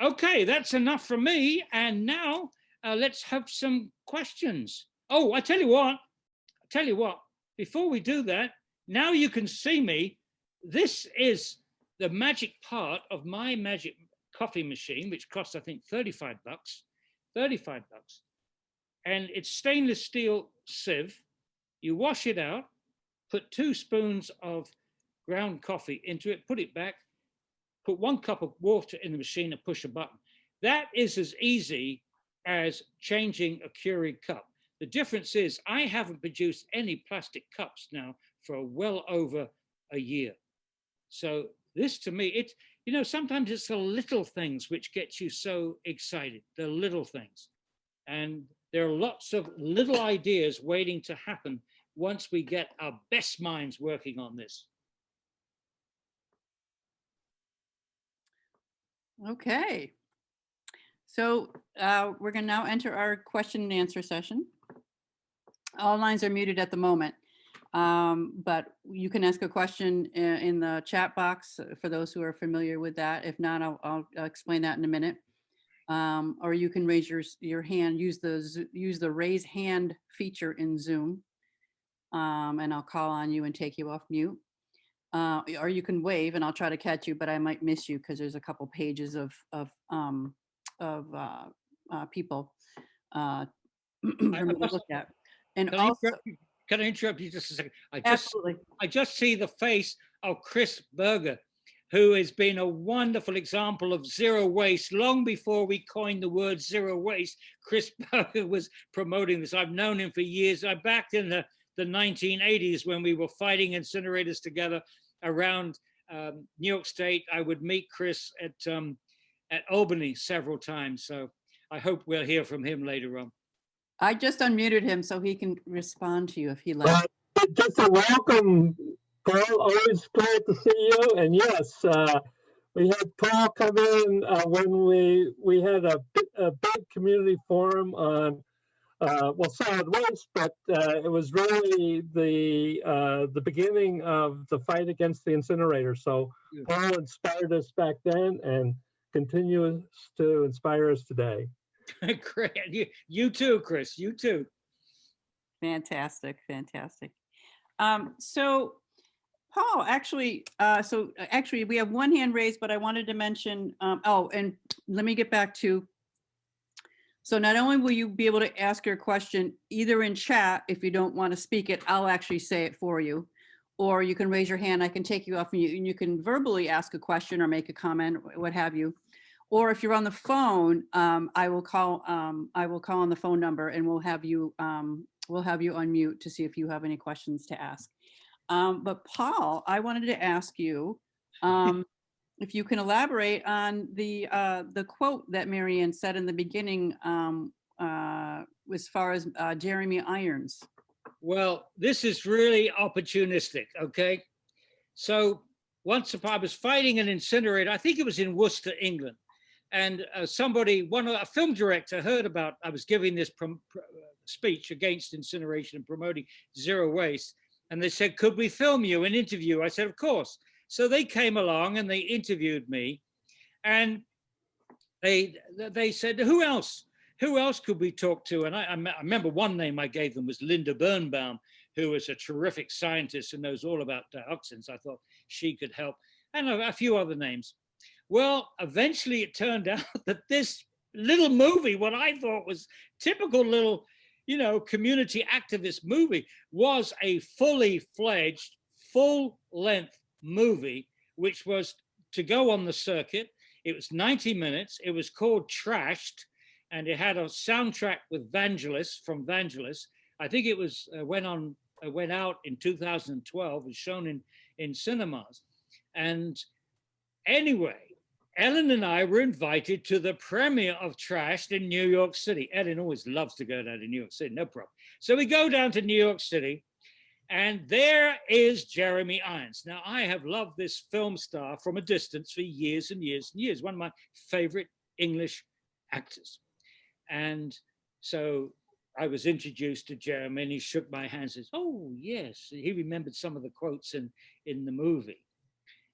Okay, that's enough from me. And now let's have some questions. Oh, I tell you what, before we do that, now you can see me. This is the magic part of my magic coffee machine, which costs, I think, 35 bucks. 35 bucks. And it's stainless steel sieve. You wash it out, put 2 spoons of ground coffee into it, put it back, put 1 cup of water in the machine and push a button. That is as easy as changing a Keurig cup. The difference is I haven't produced any plastic cups now for well over a year. So this to me, sometimes it's the little things which get you so excited, the little things. And there are lots of little ideas waiting to happen once we get our best minds working on this. Okay. So we're going to now enter our question and answer session. All lines are muted at the moment, but you can ask a question in the chat box for those who are familiar with that. If not, I'll explain that in a minute. Or you can raise your hand, use the raise hand feature in Zoom, and I'll call on you and take you off mute. Or you can wave and I'll try to catch you, but I might miss you because there's a couple pages of people for me to look at. And also, can I interrupt you just a second? Absolutely. I just see the face of Chris Berger, who has been a wonderful example of zero waste. Long before we coined the word zero waste, Chris Berger was promoting this. I've known him for years. Back in the 1980s when we were fighting incinerators together around New York State, I would meet Chris at Albany several times. So I hope we'll hear from him later on. I just unmuted him so he can respond to you if he likes. Just a welcome, Paul. Always glad to see you. And yes, we had Paul come in when we had a big community forum on solid waste, but it was really the beginning of the fight against the incinerator. So Paul inspired us back then and continues to inspire us today. Great. You too, Chris. You too. Fantastic. So Paul, actually, we have one hand raised, but I wanted to mention, and let me get back to, so not only will you be able to ask your question either in chat, if you don't want to speak it, I'll actually say it for you, or you can raise your hand, I can take you off and you can verbally ask a question or make a comment, what have you. Or if you're on the phone, I will call on the phone number and we'll have you unmute to see if you have any questions to ask. But Paul, I wanted to ask you if you can elaborate on the quote that Marianne said in the beginning as far as Jeremy Irons. Well, this is really opportunistic, okay? So once upon I was fighting an incinerator, I think it was in Worcester, England. And a film director heard about, I was giving this speech against incineration and promoting zero waste. And they said, could we film you and interview? I said, of course. So they came along and they interviewed me. And they said, who else could we talk to? And I remember one name I gave them was Linda Birnbaum, who was a terrific scientist and knows all about dioxins. I thought she could help. And a few other names. Well, eventually it turned out that this little movie, what I thought was typical little, community activist movie, was a fully fledged, full-length movie, which was to go on the circuit. It was 90 minutes. It was called Trashed, and it had a soundtrack with Vangelis from Vangelis. I think it was went out in 2012, was shown in cinemas. And anyway, Ellen and I were invited to the premiere of Trashed in New York City. Ellen always loves to go down to New York City, no problem. So we go down to New York City, and there is Jeremy Irons. Now, I have loved this film star from a distance for years and years and years, one of my favorite English actors. And so I was introduced to Jeremy, and he shook my hand and says, oh, yes. He remembered some of the quotes in the movie.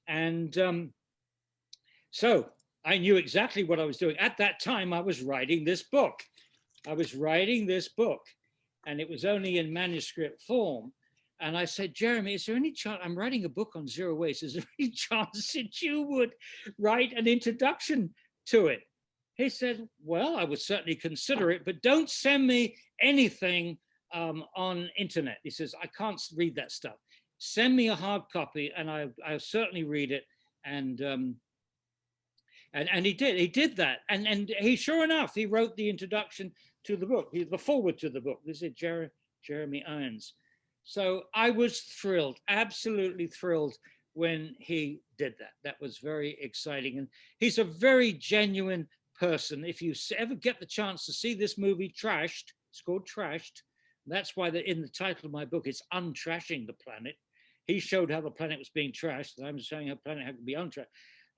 And so I knew exactly what I was doing. At that time, I was writing this book. And it was only in manuscript form. And I said, Jeremy, is there any chance, I'm writing a book on zero waste, is there any chance that you would write an introduction to it? He said, well, I would certainly consider it, but don't send me anything on internet. He says, I can't read that stuff. Send me a hard copy and I'll certainly read it. And he did that. And he, sure enough, he wrote the introduction to the book, the forward to the book. This is Jeremy Irons. So I was thrilled, absolutely thrilled when he did that. That was very exciting. And he's a very genuine person. If you ever get the chance to see this movie, Trashed, it's called Trashed. That's why in the title of my book, it's Untrashing the Planet. He showed how the planet was being trashed, and I'm showing how the planet had to be untrashed.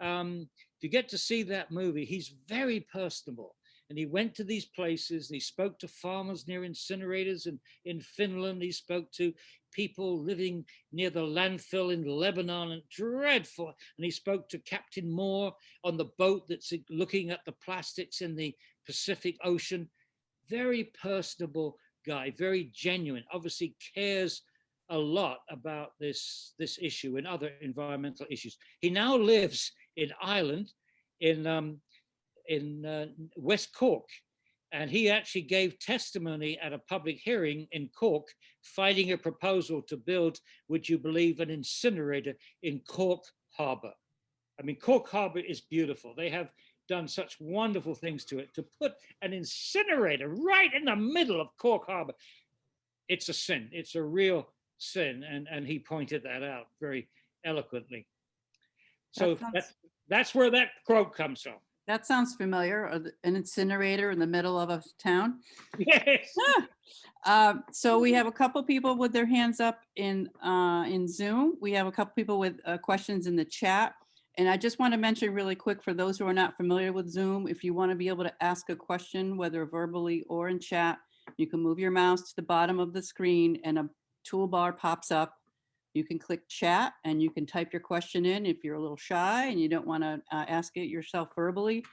If you get to see that movie, he's very personable. And he went to these places, and he spoke to farmers near incinerators in Finland. He spoke to people living near the landfill in Lebanon, and dreadful. And he spoke to Captain Moore on the boat that's looking at the plastics in the Pacific Ocean. Very personable guy, very genuine, obviously cares a lot about this issue and other environmental issues. He now lives in Ireland, in West Cork, and he actually gave testimony at a public hearing in Cork, fighting a proposal to build, would you believe, an incinerator in Cork Harbour. I mean, Cork Harbour is beautiful. They have done such wonderful things to it. To put an incinerator right in the middle of Cork Harbour, it's a sin. It's a real sin, and he pointed that out very eloquently. So that's where that quote comes from. That sounds familiar. An incinerator in the middle of a town. Yes. So we have a couple people with their hands up in Zoom. We have a couple people with questions in the chat. And I just want to mention really quick for those who are not familiar with Zoom, if you want to be able to ask a question, whether verbally or in chat, you can move your mouse to the bottom of the screen and a toolbar pops up. You can click chat and you can type your question in if you're a little shy and you don't want to ask it yourself verbally.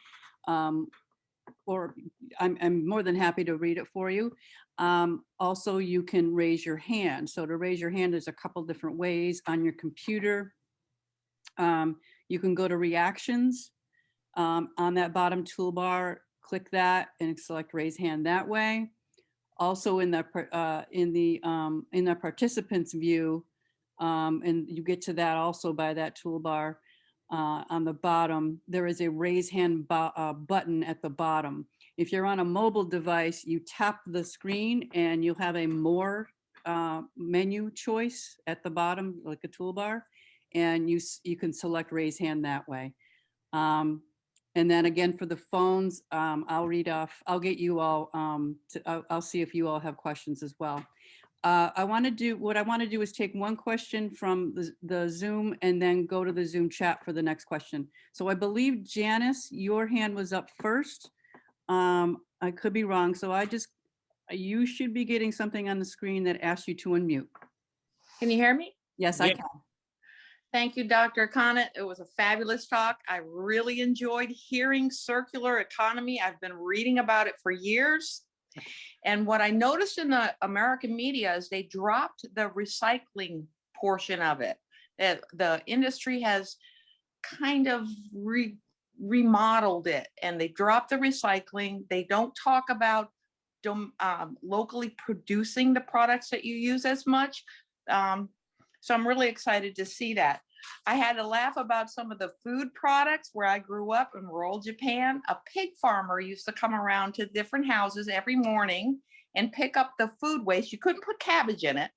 Or I'm more than happy to read it for you. Also, you can raise your hand. So to raise your hand, there's a couple different ways on your computer. You can go to reactions on that bottom toolbar, click that and select raise hand that way. Also in the participants view, and you get to that also by that toolbar on the bottom, there is a raise hand button at the bottom. If you're on a mobile device, you tap the screen and you'll have a more menu choice at the bottom, like a toolbar, and you can select raise hand that way. And then again, for the phones, I'll read off, I'll get you all, I'll see if you all have questions as well. What I want to do is take one question from the Zoom and then go to the Zoom chat for the next question. So I believe Janice, your hand was up first. I could be wrong. So you should be getting something on the screen that asks you to unmute. Can you hear me? Yes, I can. Thank you, Dr. Connett. It was a fabulous talk. I really enjoyed hearing circular economy. I've been reading about it for years. And what I noticed in the American media is they dropped the recycling portion of it. The industry has kind of remodeled it, and they dropped the recycling. They don't talk about locally producing the products that you use as much. So I'm really excited to see that. I had to laugh about some of the food products where I grew up in rural Japan. A pig farmer used to come around to different houses every morning and pick up the food waste. You couldn't put cabbage in it,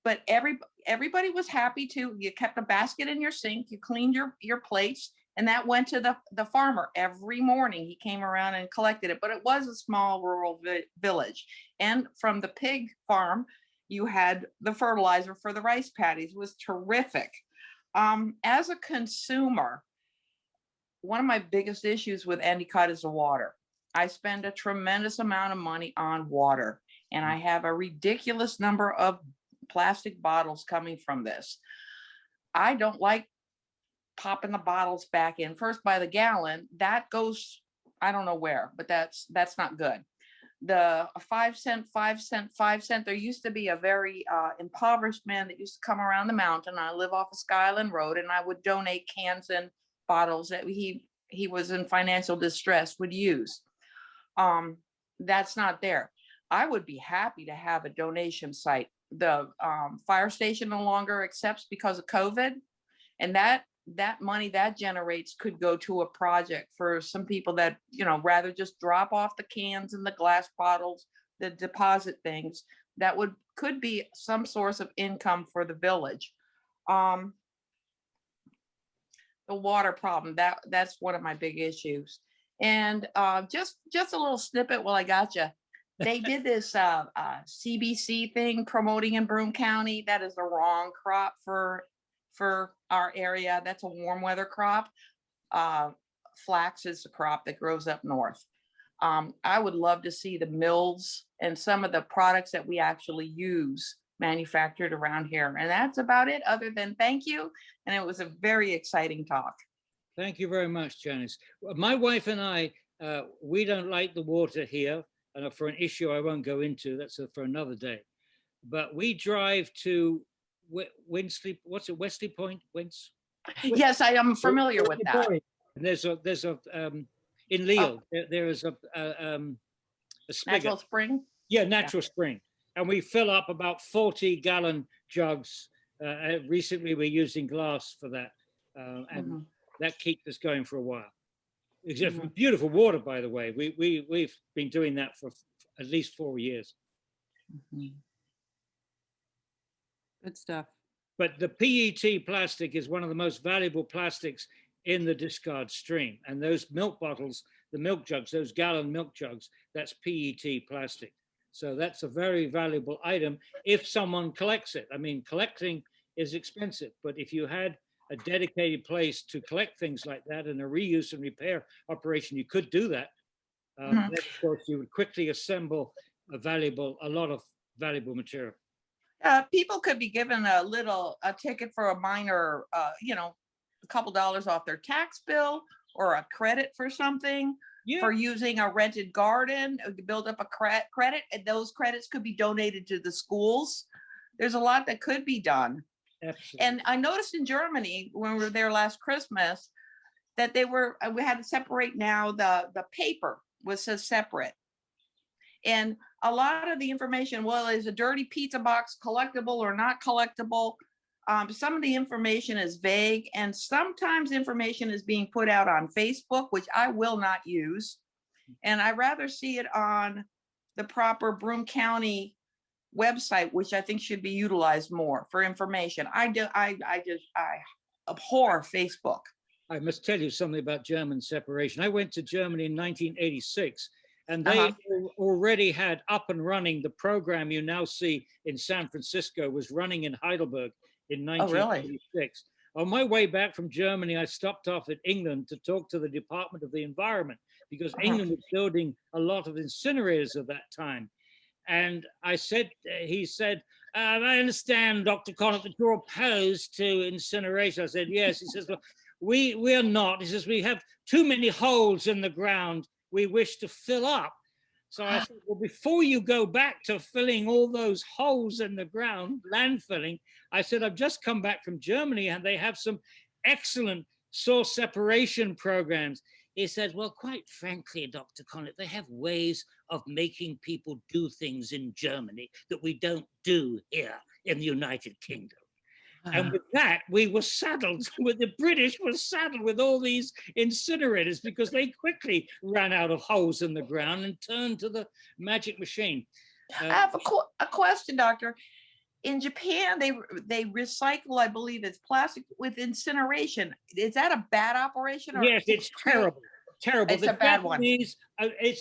but everybody was happy to. You kept a basket in your sink, you cleaned your plates, and that went to the farmer every morning. He came around and collected it, but it was a small rural village. And from the pig farm, you had the fertilizer for the rice paddies. It was terrific. As a consumer, one of my biggest issues with Endicott is the water. I spend a tremendous amount of money on water, and I have a ridiculous number of plastic bottles coming from this. I don't like popping the bottles back in first by the gallon. That goes, I don't know where, but that's not good. The 5 cent, 5 cent, 5 cent. There used to be a very impoverished man that used to come around the mountain. I live off of Skyland Road, and I would donate cans and bottles that he was in financial distress would use. That's not there. I would be happy to have a donation site. The fire station no longer accepts because of COVID, and that money that generates could go to a project for some people that, you know, rather just drop off the cans and the glass bottles, the deposit things. That could be some source of income for the village. The water problem, that's one of my big issues. And just a little snippet while I got you. They did this CBC thing promoting in Broome County. That is the wrong crop for our area. That's a warm weather crop. Flax is the crop that grows up north. I would love to see the mills and some of the products that we actually use manufactured around here. And that's about it, other than thank you. And it was a very exciting talk. Thank you very much, Janice. My wife and I, we don't like the water here, and for an issue I won't go into, that's for another day. But we drive to Winsley, what's it, Wesley Point? Yes, I am familiar with that. And there's a in Lille, there is a spigot. Natural spring? Yeah, natural spring. And we fill up about 40-gallon jugs. Recently, we're using glass for that. And that keeps us going for a while. It's beautiful water, by the way. We've been doing that for at least 4 years. Good stuff. But the PET plastic is one of the most valuable plastics in the discard stream. And those milk bottles, the milk jugs, those gallon milk jugs, that's PET plastic. So that's a very valuable item if someone collects it. I mean, collecting is expensive, but if you had a dedicated place to collect things like that and a reuse and repair operation, you could do that. Then of course, you would quickly assemble a lot of valuable material. People could be given a ticket for a minor, a couple dollars off their tax bill, or a credit for something, for using a rented garden, build up a credit, and those credits could be donated to the schools. There's a lot that could be done. Absolutely. And I noticed in Germany when we were there last Christmas that we had to separate now the paper was separate. And a lot of the information, well, is a dirty pizza box collectible or not collectible? Some of the information is vague, and sometimes information is being put out on Facebook, which I will not use. And I rather see it on the proper Broome County website, which I think should be utilized more for information. I abhor Facebook. I must tell you something about German separation. I went to Germany in 1986, and they already had up and running the program you now see in San Francisco was running in Heidelberg in 1986. On my way back from Germany, I stopped off at England to talk to the Department of the Environment, because England was building a lot of incinerators at that time. And he said, I understand, Dr. Connett, that you're opposed to incineration. I said, yes. He says, well, we are not. He says, we have too many holes in the ground we wish to fill up. So I said, well, before you go back to filling all those holes in the ground, landfilling, I said, I've just come back from Germany and they have some excellent source separation programs. He said, well, quite frankly, Dr. Connett, they have ways of making people do things in Germany that we don't do here in the United Kingdom. And with that, we were saddled with the British were saddled with all these incinerators because they quickly ran out of holes in the ground and turned to the magic machine. I have a question, Doctor. In Japan, they recycle, I believe it's plastic with incineration. Is that a bad operation? Or yes, it's terrible. Terrible. It's a bad one. It's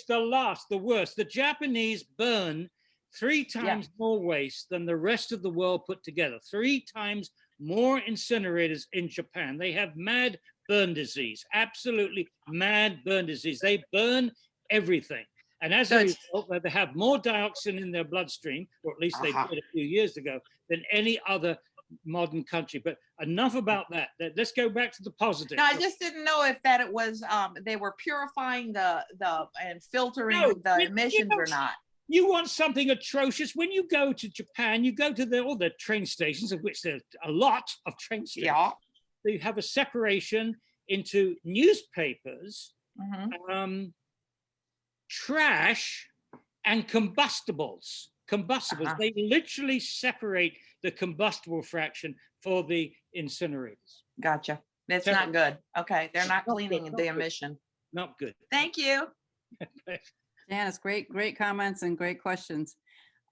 the worst. The Japanese burn 3 times more waste than the rest of the world put together. 3 times more incinerators in Japan. They have mad burn disease, absolutely mad burn disease. They burn everything. And as a result, they have more dioxin in their bloodstream, or at least they did a few years ago, than any other modern country. But enough about that. Let's go back to the positive. No, I just didn't know if that it was, they were purifying and filtering No, the you emissions or don't- not. You want something atrocious. When you go to Japan, you go to all the train stations, of which there's a lot of train stations. Yeah. They have a separation into newspapers, Mhm. trash, and combustibles. Uh-huh. They literally separate the combustible fraction for the incinerators. Gotcha. That's Terrible. not good. Okay, they're not Not good, cleaning not the good. emission. Not good. Thank you. Janice, great comments and great questions.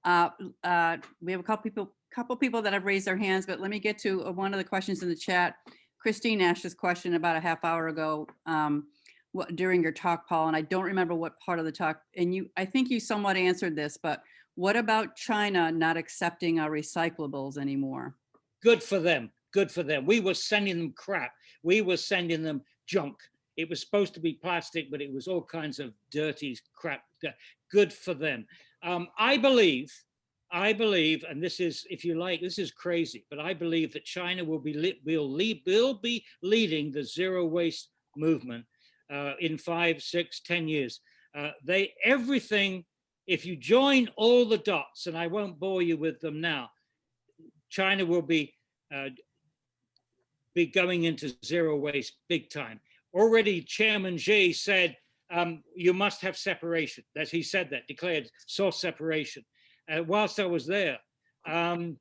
We have a couple people that have raised their hands, but let me get to one of the questions in the chat. Christine asked this question about a half hour ago during your talk, Paul, and I don't remember what part of the talk, and I think you somewhat answered this, but what about China not accepting our recyclables anymore? Good for them. Good for them. We were sending them crap. We were sending them junk. It was supposed to be plastic, but it was all kinds of dirty crap. Good for them. I believe, and this is, if you like, this is crazy, but I believe that China will be leading the zero waste movement in 5, 6, 10 years. Everything, if you join all the dots, and I won't bore you with them now, China will be going into zero waste big time. Already Chairman Xi said, you must have separation. He said that, declared source separation. Whilst I was there, one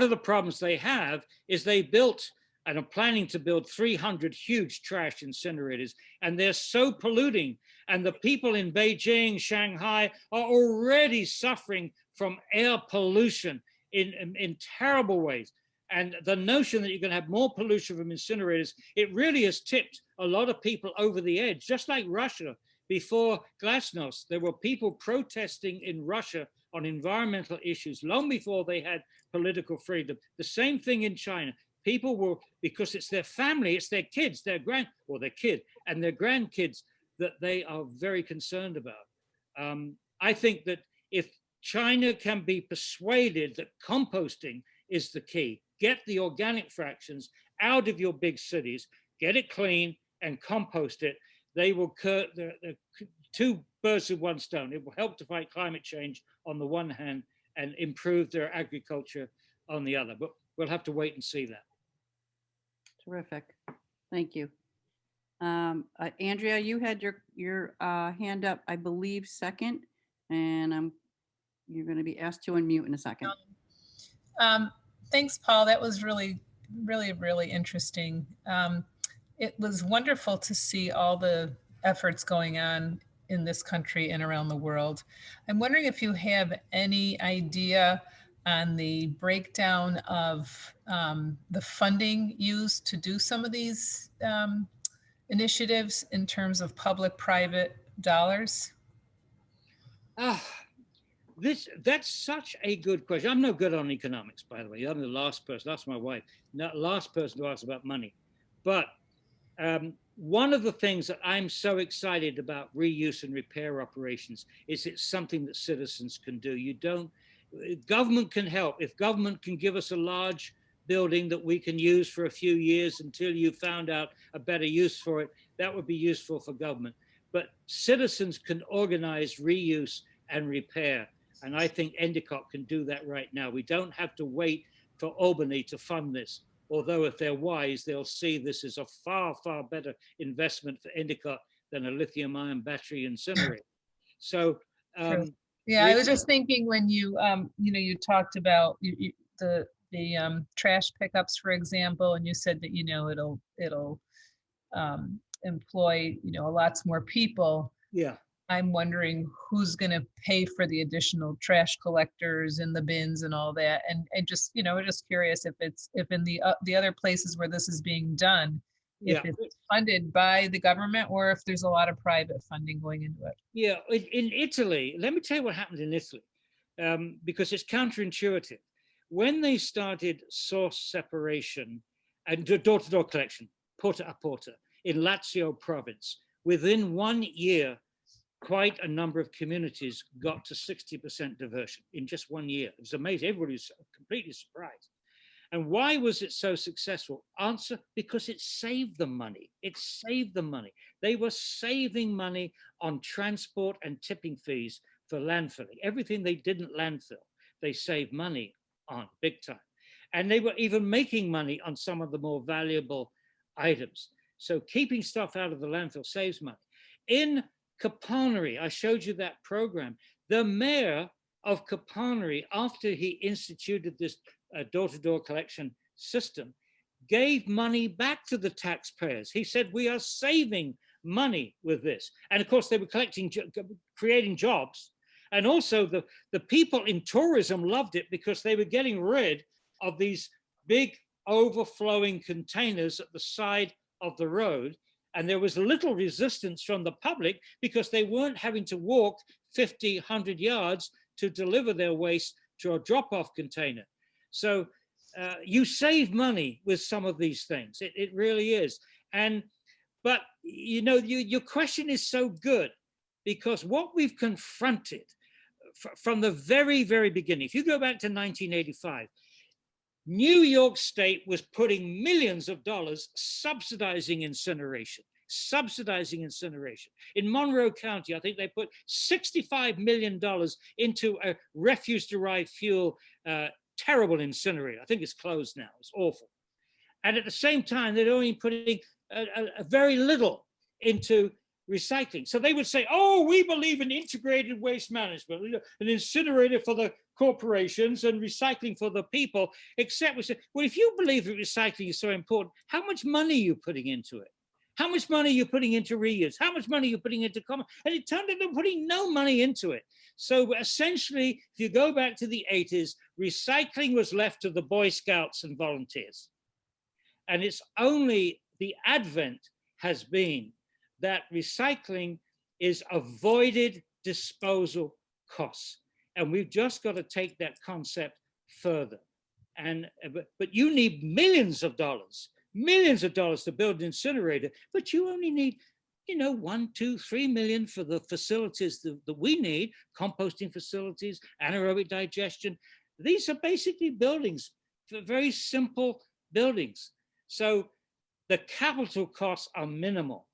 of the problems they have is they built and are planning to build 300 huge trash incinerators, and they're so polluting. And the people in Beijing, Shanghai are already suffering from air pollution in terrible ways. And the notion that you're going to have more pollution from incinerators, it really has tipped a lot of people over the edge. Just like Russia, before Glasnost, there were people protesting in Russia on environmental issues long before they had political freedom. The same thing in China. People will, because it's their family, it's their kids, their kid and their grandkids that they are very concerned about. I think that if China can be persuaded that composting is the key, get the organic fractions out of your big cities, get it clean and compost it, they will the two birds with one stone. It will help to fight climate change on the one hand and improve their agriculture on the other. But we'll have to wait and see that. Terrific. Thank you. Andrea, you had your hand up, I believe, second, and you're going to be asked to unmute in a second. Thanks, Paul. That was really interesting. It was wonderful to see all the efforts going on in this country and around the world. I'm wondering if you have any idea on the breakdown of the funding used to do some of these initiatives in terms of public-private dollars? That's such a good question. I'm no good on economics, by the way. I'm the last person, that's my wife, not last person to ask about money. But one of the things that I'm so excited about reuse and repair operations is it's something that citizens can do. Government can help. If government can give us a large building that we can use for a few years until you found out a better use for it, that would be useful for government. But citizens can organize reuse and repair. And I think Endicott can do that right now. We don't have to wait for Albany to fund this. Although if they're wise, they'll see this as a far, far better investment for Endicott than a lithium-ion battery incinerator. So, yeah, I was just thinking when you talked about the trash pickups, for example, and you said that it'll employ lots more people. Yeah. I'm wondering who's going to pay for the additional trash collectors and the bins and all that, and just we're just curious if in the other places where this is being done, if it's funded by the government or if there's a lot of private funding going into it. Yeah, in Italy, let me tell you what happened in Italy, because it's counterintuitive. When they started source separation and door-to-door collection, porta a porta, in Lazio province, within 1 year, quite a number of communities got to 60% diversion in just 1 year. It was amazing. Everybody was completely surprised. And why was it so successful? Answer, because it saved them money. It saved them money. They were saving money on transport and tipping fees for landfilling. Everything they didn't landfill, they saved money on big time. And they were even making money on some of the more valuable items. So keeping stuff out of the landfill saves money. In Kapanery, I showed you that program. The mayor of Kapanery, after he instituted this door-to-door collection system, gave money back to the taxpayers. He said, we are saving money with this. And of course, they were creating jobs. And also the people in tourism loved it because they were getting rid of these big overflowing containers at the side of the road. And there was little resistance from the public because they weren't having to walk 50, 100 yards to deliver their waste to a drop-off container. So you save money with some of these things. It really is. But you know, your question is so good because what we've confronted from the very, very beginning, if you go back to 1985, New York State was putting millions of dollars subsidizing incineration. In Monroe County, I think they put $65 million into a refuse-derived fuel terrible incinerator. I think it's closed now. It's awful. And at the same time, they're only putting a very little into recycling. So they would say, oh, we believe in integrated waste management, an incinerator for the corporations and recycling for the people, except we said, well, if you believe that recycling is so important, how much money are you putting into it? How much money are you putting into reuse? How much money are you putting into common? And it turned out they're putting no money into it. So essentially, if you go back to the 80s, recycling was left to the Boy Scouts and volunteers. And it's only the advent has been that recycling is avoided disposal costs. And we've just got to take that concept further. But you need millions of dollars to build an incinerator, but you only need, you know, 1, 2, 3 million for the facilities that we need, composting facilities, anaerobic digestion. These are basically buildings, very simple buildings. So the capital costs are minimal.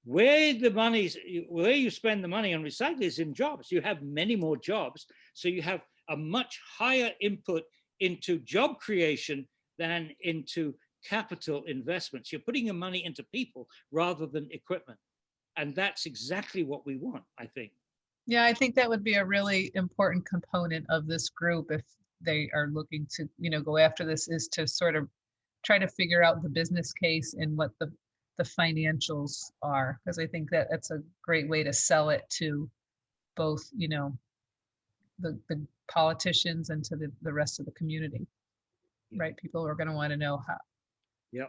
Where you spend the money on recycling is in jobs. You have many more jobs, so you have a much higher input into job creation than into capital investments. You're putting your money into people rather than equipment. And that's exactly what we want, I think. Yeah, I think that would be a really important component of this group if they are looking to, you know, go after this, is to sort of try to figure out the business case and what the financials are, because I think that that's a great way to sell it to both, you know, the politicians and to the rest of the community, right? People are going to want to know how. Yeah.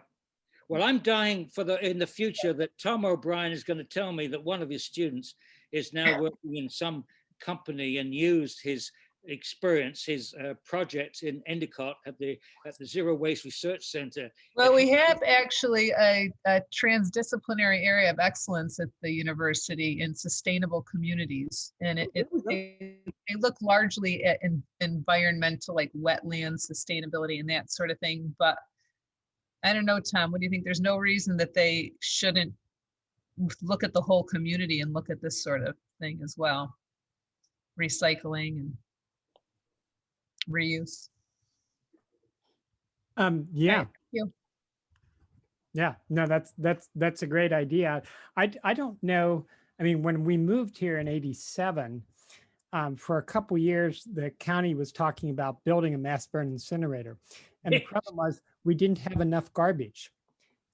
Well, I'm dying in the future that Tom O'Brien is going to tell me that one of his students is now working in some company and used his experience, his project in Endicott at the Zero Waste Research Center. Well, we have actually a transdisciplinary area of excellence at the university in sustainable communities, and they look largely at environmental, like wetland sustainability and that sort of thing. But I don't know, Tom, what do you think? There's no reason that they shouldn't look at the whole community and look at this sort of thing as well. Recycling and reuse. Yeah. Thank you. Yeah, no, that's a great idea. I don't know. I mean, when we moved here in '87, for a couple years, the county was talking about building a mass burn incinerator. And the problem was we didn't have enough garbage.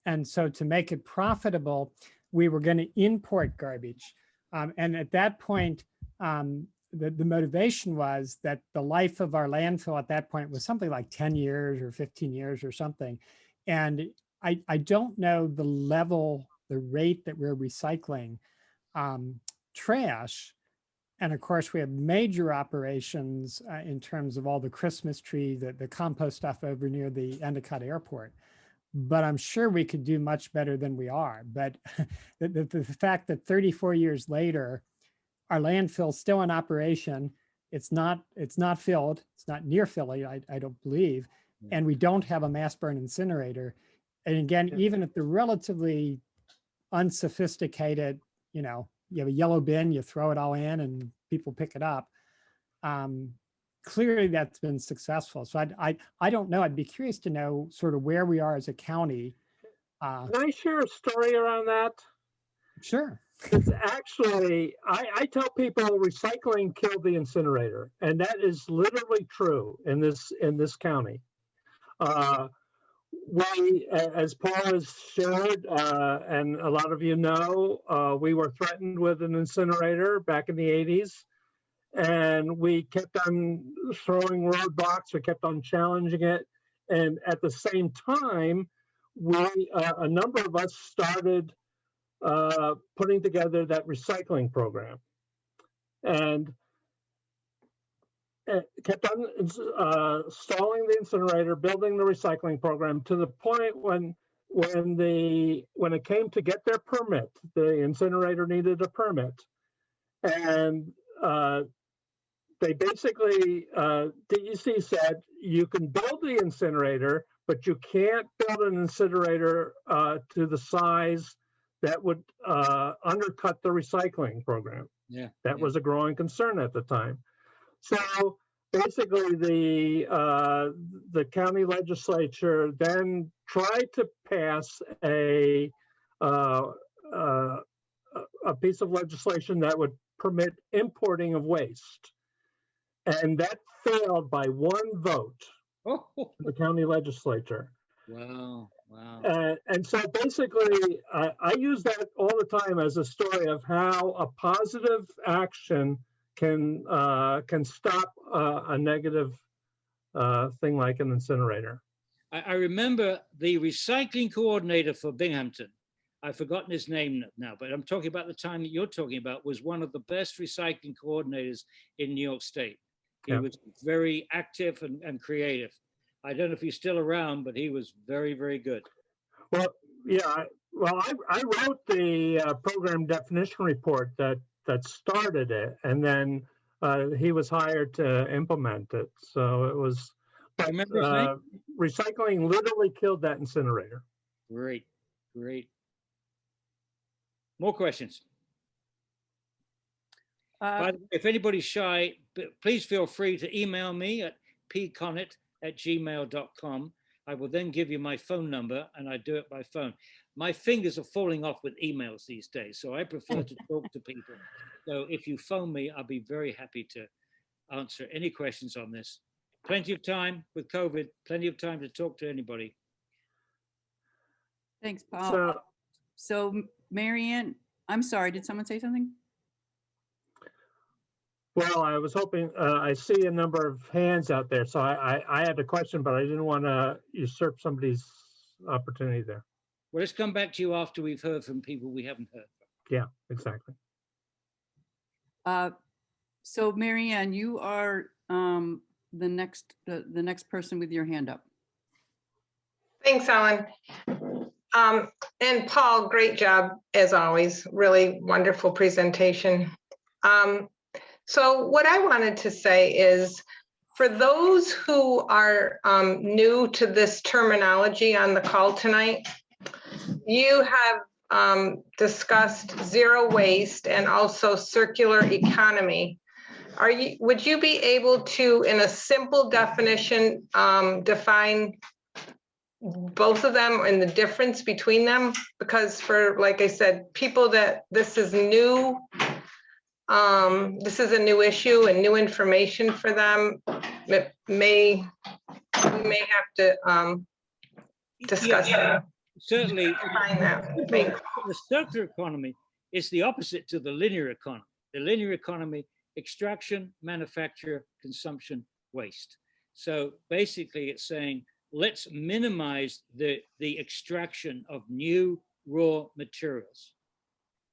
And so to make it profitable, we were going to import garbage. And at that point, the motivation was that the life of our landfill at that point was something like 10 years or 15 years or something. And I don't know the rate that we're recycling trash. And of course, we have major operations in terms of all the Christmas tree, the compost stuff over near the Endicott airport. But I'm sure we could do much better than we are. But the fact that 34 years later, our landfill's still in operation, it's not filled, it's not near filling, I don't believe, and we don't have a mass burn incinerator. And again, even at the relatively unsophisticated, you have a yellow bin, you throw it all in and people pick it up. Clearly that's been successful. So I don't know. I'd be curious to know sort of where we are as a county. Can I share a story around that? Sure. It's actually, I tell people recycling killed the incinerator, and that is literally true in this county. We, as Paul has shared, and a lot of you know, we were threatened with an incinerator back in the 80s, and we kept on throwing roadblocks, we kept on challenging it, and at the same time, a number of us started putting together that recycling program, and kept on installing the incinerator, building the recycling program to the point when it came to get their permit, the incinerator needed a permit, and they basically DEC said you can build the incinerator, but you can't build an incinerator to the size that would undercut the recycling program. Yeah, that was a growing concern at the time. So basically, the county legislature then tried to pass a piece of legislation that would permit importing of waste, and that failed by one vote. Oh, The county legislature. wow, wow. And so basically, I use that all the time as a story of how a positive action can stop a negative thing like an incinerator. I remember the recycling coordinator for Binghamton. I've forgotten his name now, but I'm talking about the time that you're talking about, was one of the best recycling coordinators in New York State. He was very active and creative. I don't know if he's still around, but he was very, very good. Well, yeah. Well, I wrote the program definition report that started it, and then he was hired to implement it. So it was. Remember his name? Recycling literally killed that incinerator. Great, great. More questions? By the way, if anybody's shy, please feel free to email me at pconnett@gmail.com. I will then give you my phone number, and I do it by phone. My fingers are falling off with emails these days, so I prefer to talk to people. So if you phone me, I'll be very happy to answer any questions on this. Plenty of time with COVID, plenty of time to talk to anybody. Thanks, Paul. So Marianne, I'm sorry, did someone say something? Well, I was hoping, I see a number of hands out there, so I had a question, but I didn't want to usurp somebody's opportunity there. Well, let's come back to you after we've heard from people we haven't heard from. Yeah, exactly. So Marianne, you are the next person with your hand up. Thanks, Ellen. And Paul, great job as always. Really wonderful presentation. So what I wanted to say is, for those who are new to this terminology on the call tonight, you have discussed zero waste and also circular economy. Would you be able to, in a simple definition, define both of them and the difference between them? Because for, like I said, people that this is new, this is a new issue and new information for them. We may have to discuss that. Certainly, Define that. the circular economy is the opposite to the linear economy. The linear economy, extraction, manufacture, consumption, waste. So basically it's saying, let's minimize the extraction of new raw materials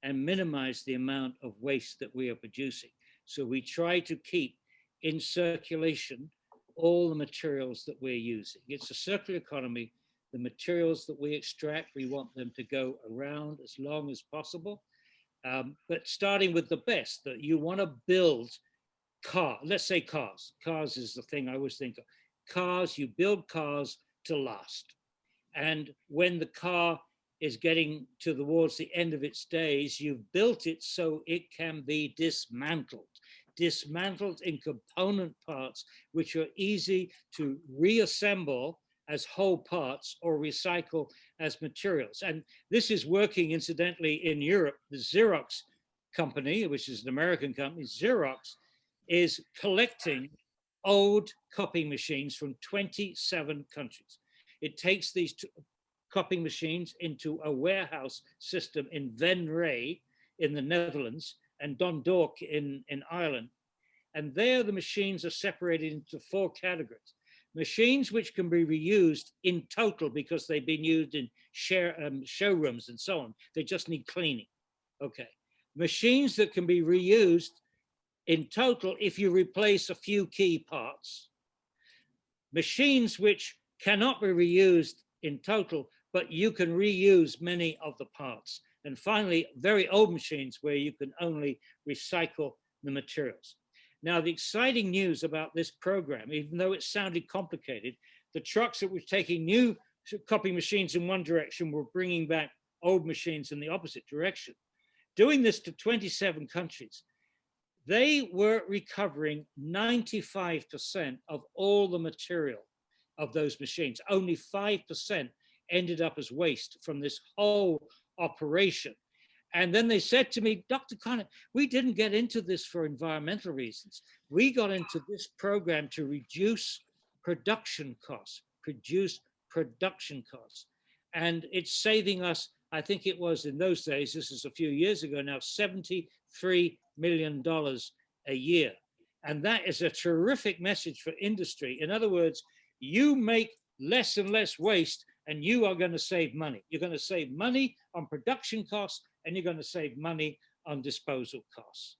and minimize the amount of waste that we are producing. So we try to keep in circulation all the materials that we're using. It's a circular economy. The materials that we extract, we want them to go around as long as possible. But starting with the best, that you want to build let's say cars. Cars is the thing I always think of. cars, you build cars to last. And when the car is getting towards the end of its days, you've built it so it can be dismantled in component parts, which are easy to reassemble as whole parts or recycle as materials. And this is working, incidentally, in Europe. The Xerox company, which is an American company, Xerox, is collecting old copying machines from 27 countries. It takes these copying machines into a warehouse system in Venray in the Netherlands and Dundalk in Ireland. And there the machines are separated into 4 categories. Machines which can be reused in total because they've been used in showrooms and so on. They just need cleaning. Okay. Machines that can be reused in total if you replace a few key parts. Machines which cannot be reused in total, but you can reuse many of the parts. And finally, very old machines where you can only recycle the materials. Now, the exciting news about this program, even though it sounded complicated, the trucks that were taking new copying machines in one direction were bringing back old machines in the opposite direction. Doing this to 27 countries, they were recovering 95% of all the material of those machines. Only 5% ended up as waste from this whole operation. And then they said to me, Dr. Connett, we didn't get into this for environmental reasons. We got into this program to reduce production costs, And it's saving us, I think it was in those days, this is a few years ago now, $73 million a year. And that is a terrific message for industry. In other words, you make less and less waste and you are going to save money. You're going to save money on production costs and you're going to save money on disposal costs.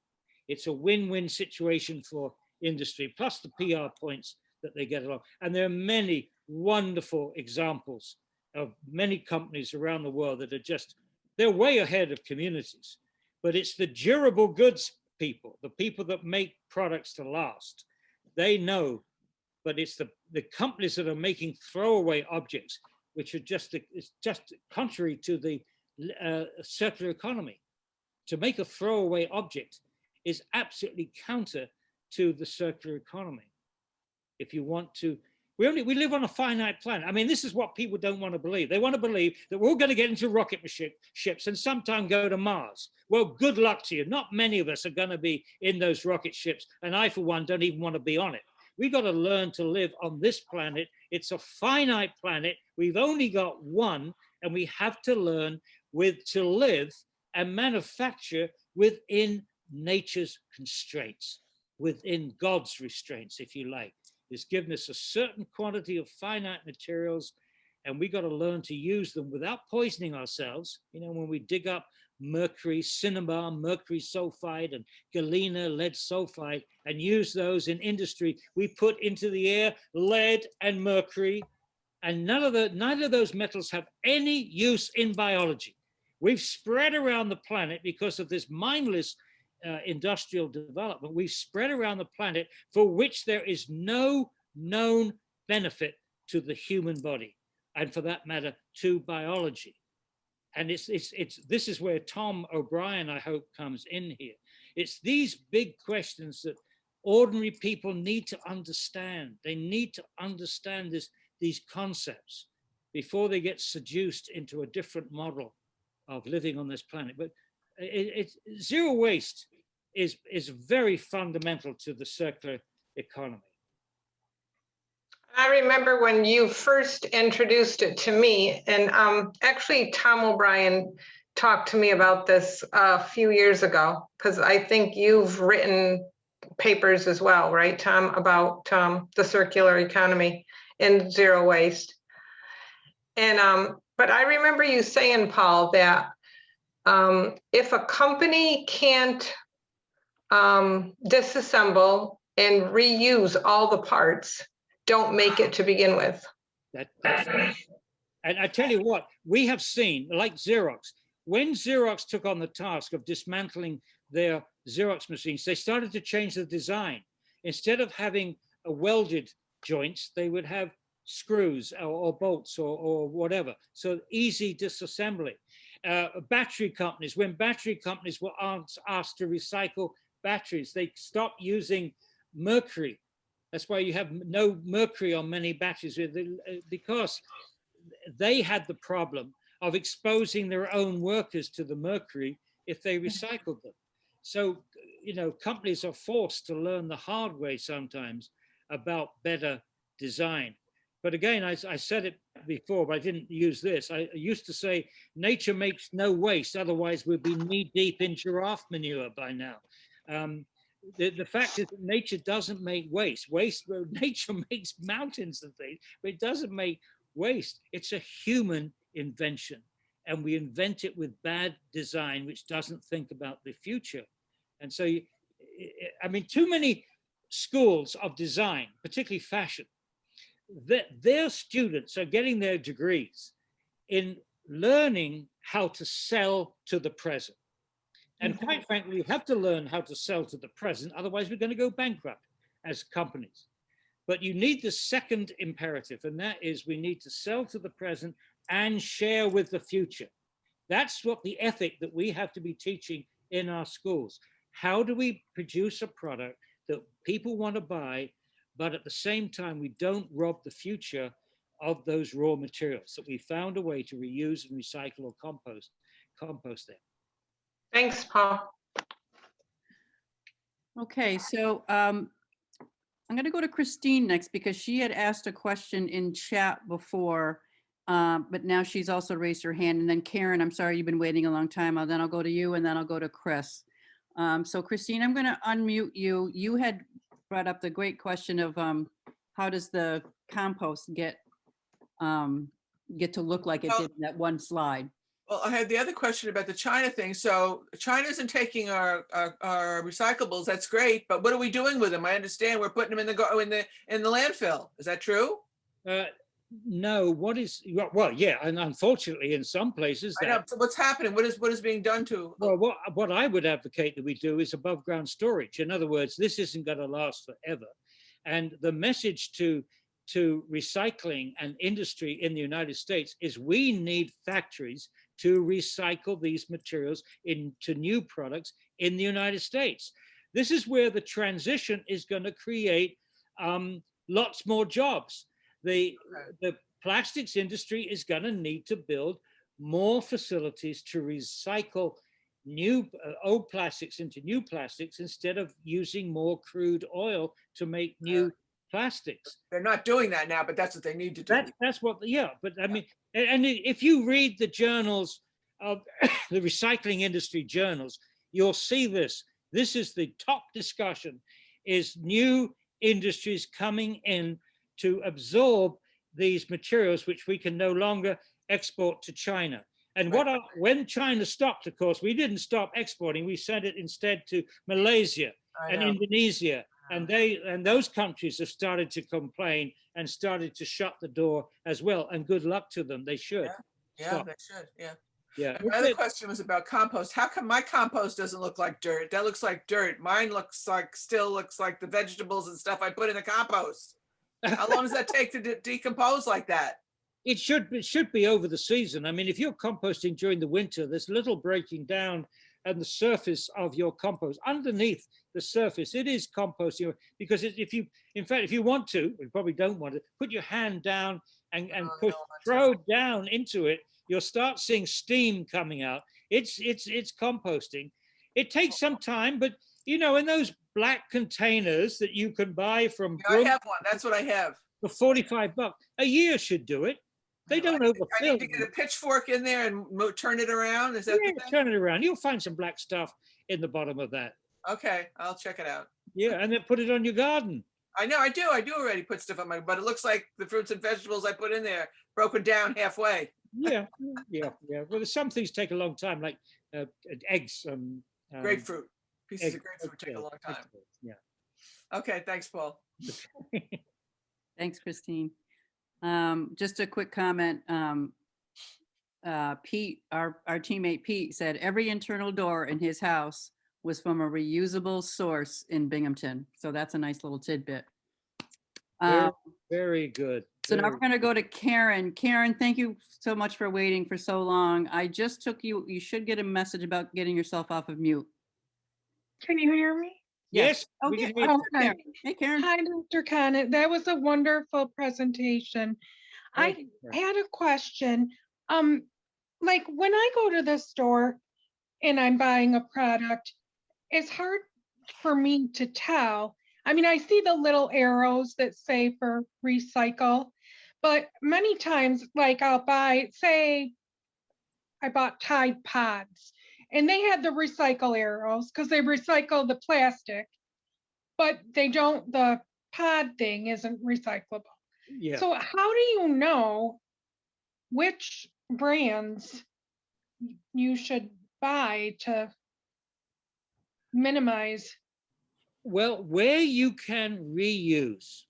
It's a win-win situation for industry, plus the PR points that they get along. And there are many wonderful examples of many companies around the world that are just, they're way ahead of communities. But it's the durable goods people, the people that make products to last. They know, but it's the companies that are making throwaway objects, which are it's just contrary to the circular economy. To make a throwaway object is absolutely counter to the circular economy. If you want to, we live on a finite planet. I mean, this is what people don't want to believe. They want to believe that we're all going to get into rocket ships and sometime go to Mars. Well, good luck to you. Not many of us are going to be in those rocket ships. And I, for one, don't even want to be on it. We've got to learn to live on this planet. It's a finite planet. We've only got one, and we have to learn to live and manufacture within nature's constraints, within God's restraints, if you like. It's given us a certain quantity of finite materials, and we got to learn to use them without poisoning ourselves. You know, when we dig up mercury, cinnabar, mercury sulfide, and galena, lead sulfide, and use those in industry, we put into the air lead and mercury, and neither of those metals have any use in biology. We've spread around the planet because of this mindless industrial development. We've spread around the planet for which there is no known benefit to the human body, and for that matter, to biology. And this is where Tom O'Brien, I hope, comes in here. It's these big questions that ordinary people need to understand. They need to understand these concepts before they get seduced into a different model of living on this planet. But zero waste is very fundamental to the circular economy. I remember when you first introduced it to me, and actually Tom O'Brien talked to me about this a few years ago, because I think you've written papers as well, right, Tom, about the circular economy and zero waste. And but I remember you saying, Paul, that if a company can't disassemble and reuse all the parts, don't make it to begin with. That's right. And I tell you what, we have seen, like Xerox, when Xerox took on the task of dismantling their Xerox machines, they started to change the design. Instead of having a welded joints, they would have screws or bolts or whatever. So easy disassembly. Battery companies, when battery companies were asked to recycle batteries, they stopped using mercury. That's why you have no mercury on many batteries, because they had the problem of exposing their own workers to the mercury if they recycled them. So, you know, companies are forced to learn the hard way sometimes about better design. But again, I said it before, but I didn't use this. I used to say, nature makes no waste, otherwise we'd be knee deep in giraffe manure by now. The fact is that nature doesn't make waste. Nature makes mountains and things, but it doesn't make waste. It's a human invention, and we invent it with bad design, which doesn't think about the future. And so, I mean, too many schools of design, particularly fashion, their students are getting their degrees in learning how to sell to the present. And quite frankly, you have to learn how to sell to the present, otherwise we're going to go bankrupt as companies. But you need the second imperative, and that is we need to sell to the present and share with the future. That's what the ethic that we have to be teaching in our schools. How do we produce a product that people want to buy, but at the same time, we don't rob the future of those raw materials, that we found a way to reuse and recycle or compost them. Thanks, Paul. Okay, so I'm going to go to Christine next because she had asked a question in chat before, but now she's also raised her hand. And then Karen, I'm sorry, you've been waiting a long time. Then I'll go to you, and then I'll go to Chris. So Christine, I'm going to unmute you. You had brought up the great question of how does the compost get to look like it did in that one slide? Well, I had the other question about the China thing. So China isn't taking our recyclables. That's great, but what are we doing with them? I understand we're putting them in the landfill. Is that true? No. What is well? Yeah, and unfortunately, in some places, I know. So what's happening? What is being done to? Well, what I would advocate that we do is above ground storage. In other words, this isn't going to last forever, and the message to recycling and industry in the United States is we need factories to recycle these materials into new products in the United States. This is where the transition is going to create lots more jobs. The plastics industry is going to need to build more facilities to recycle new old plastics into new plastics instead of using more crude oil to make new plastics. They're not doing that now, but that's what they need to do. That's what, yeah. But I mean, and if you read the journals of the recycling industry journals, you'll see this. This is the top discussion: is new industries coming in to absorb these materials, which we can no longer export to China. And when China stopped, of course, we didn't stop exporting. We sent it instead to Malaysia and Indonesia. And those countries have started to complain and started to shut the door as well. And good luck to them. They should. Yeah, they should. Yeah. Yeah. My other question was about compost. How come my compost doesn't look like dirt? That looks like dirt. Mine still looks like the vegetables and stuff I put in the compost. How long does that take to decompose like that? It should be over the season. I mean, if you're composting during the winter, there's little breaking down and the surface of your compost. Underneath the surface, it is composting, because if you want to, you probably don't want to, put your hand down and throw down into it, you'll start seeing steam coming out. It's composting. It takes some time, but you know, in those black containers that you can buy from I have one. That's what I have. For $45, a year should do it. They don't overfill. I need to get a pitchfork in there and turn it around. Is that the thing? Turn it around. You'll find some black stuff in the bottom of that. Okay, I'll check it out. Yeah, and then put it on your garden. I know, I do already put stuff on my, but it looks like the fruits and vegetables I put in there broken down halfway. Yeah. Well, some things take a long time, like eggs. Grapefruit. Pieces of grapefruit take a long time. Yeah. Okay, thanks, Paul. Thanks, Christine. Just a quick comment. Pete, our teammate Pete, said every internal door in his house was from a reusable source in Binghamton. So that's a nice little tidbit. Very, Um, very good. So now very- we're going to go to Karen. Karen, thank you so much for waiting for so long. I just took you, you should get a message about getting yourself off of mute. Can you hear me? Yes. we Okay. can hear you. Okay. Karen. Hey, Karen. Hi, Dr. Connett. That was a wonderful presentation. Thank I you, sir. had a question. Like when I go to the store and I'm buying a product, it's hard for me to tell. I mean, I see the little arrows that say for recycle, but many times, like I'll buy, say, I bought Tide Pods and they had the recycle arrows because they recycle the plastic, but they don't, the pod thing isn't recyclable. Yeah. So how do you know which brands you should buy to minimize? Well, where you can reuse,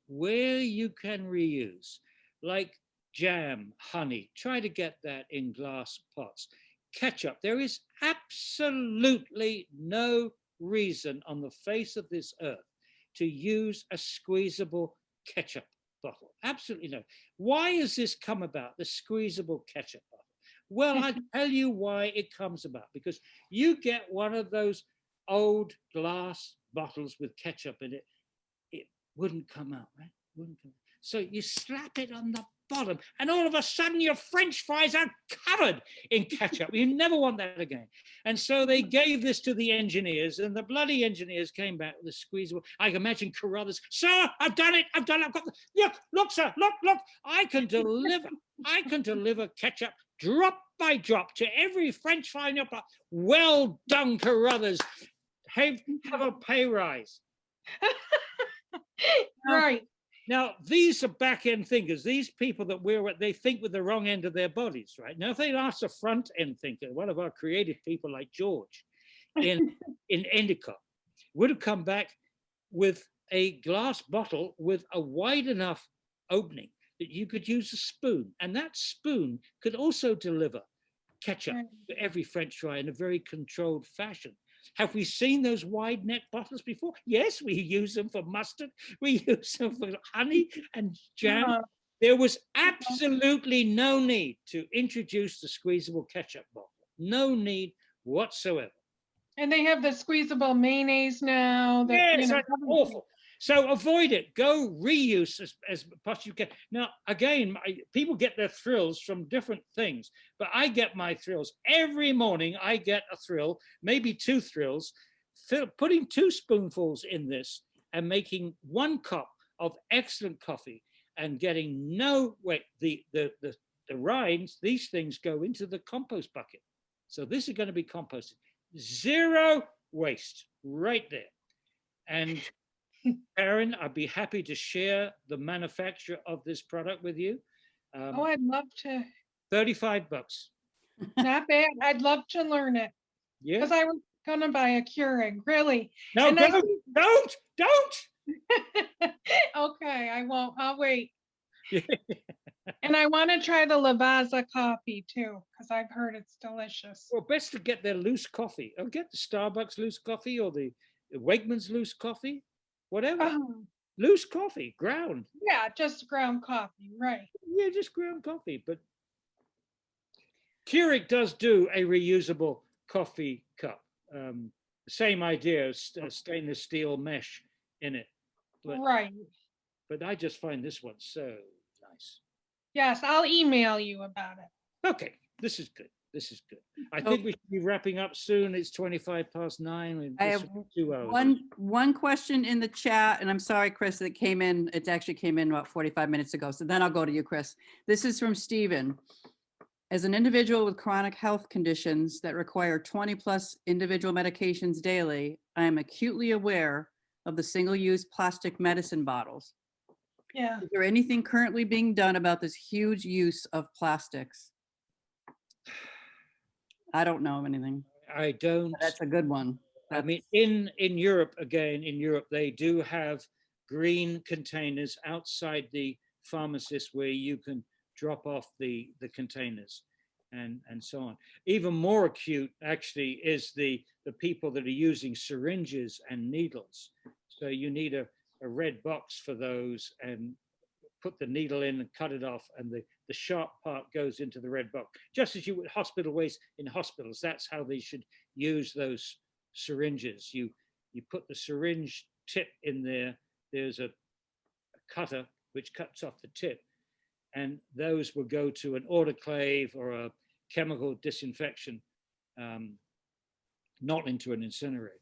like jam, honey, try to get that in glass pots. Ketchup, there is absolutely no reason on the face of this earth to use a squeezable ketchup bottle. Absolutely no. Why has this come about, the squeezable ketchup bottle? Well, I tell you why it comes about, because you get one of those old glass bottles with ketchup in it, it wouldn't come out, right? Wouldn't come out. So you slap it on the bottom and all of a sudden your French fries are covered in ketchup. You never want that again. And so they gave this to the engineers, and the bloody engineers came back with a squeezable. I can imagine Carruthers, sir, I've done it, I've got the, look, sir, look, I can deliver ketchup drop by drop to every French fry in your pot. Well done, Carruthers. Have a pay rise. Right. Now, these are back-end thinkers. These people that they think with the wrong end of their bodies, right? Now, if they ask a front-end thinker, one of our creative people like George in Endicott, would have come back with a glass bottle with a wide enough opening that you could use a spoon. And that spoon could also deliver ketchup to every French fry in a very controlled fashion. Have we seen those wide neck bottles before? Yes, we use them for mustard. We use them for honey and jam. There was absolutely no need to introduce the squeezable ketchup bottle. No need whatsoever. And they have the squeezable mayonnaise now. That, Yes, you know, that's awful. So avoid it. Go reuse as much as you can. Now, again, people get their thrills from different things, but I get my thrills. Every morning I get a thrill, maybe 2 thrills, putting 2 spoonfuls in this and making 1 cup of excellent coffee and getting no, wait, the rinds, these things go into the compost bucket. So this is going to be composted. 0 waste right there. And Karen, I'd be happy to share the manufacture of this product with you. oh, I'd love to. $35. Not bad. I'd love to learn it. Yeah. Because I was gonna buy a Keurig, really. No, And don't. Okay, I won't. I'll wait. And I want to try the Lavazza coffee too, because I've heard it's delicious. Well, best to get their loose coffee. Or get the Starbucks loose coffee or the Wegmans loose coffee, whatever. Loose coffee, ground. Yeah, just ground coffee, right. Yeah, just ground coffee. But Keurig does do a reusable coffee cup. Same idea, stainless steel mesh in it. Right. But I just find this one so nice. Yes, I'll email you about it. Okay, this is good. This is good. I think we should be wrapping up soon. It's 9:25. I have 2 hours. one question in the chat, and I'm sorry, Chris, that came in. It actually came in about 45 minutes ago. So then I'll go to you, Chris. This is from Stephen. As an individual with chronic health conditions that require 20+ individual medications daily, I am acutely aware of the single-use plastic medicine bottles. Yeah. Is there anything currently being done about this huge use of plastics? I don't know of anything. I don't. That's a good one. I mean, in Europe, they do have green containers outside the pharmacist where you can drop off the containers and so on. Even more acute, actually, is the people that are using syringes and needles. So you need a a red box for those and put the needle in and cut it off, and the sharp part goes into the red box, just as you would hospital waste in hospitals. That's how they should use those syringes. You put the syringe tip in there, there's a cutter which cuts off the tip, and those will go to an autoclave or a chemical disinfection, not into an incinerator.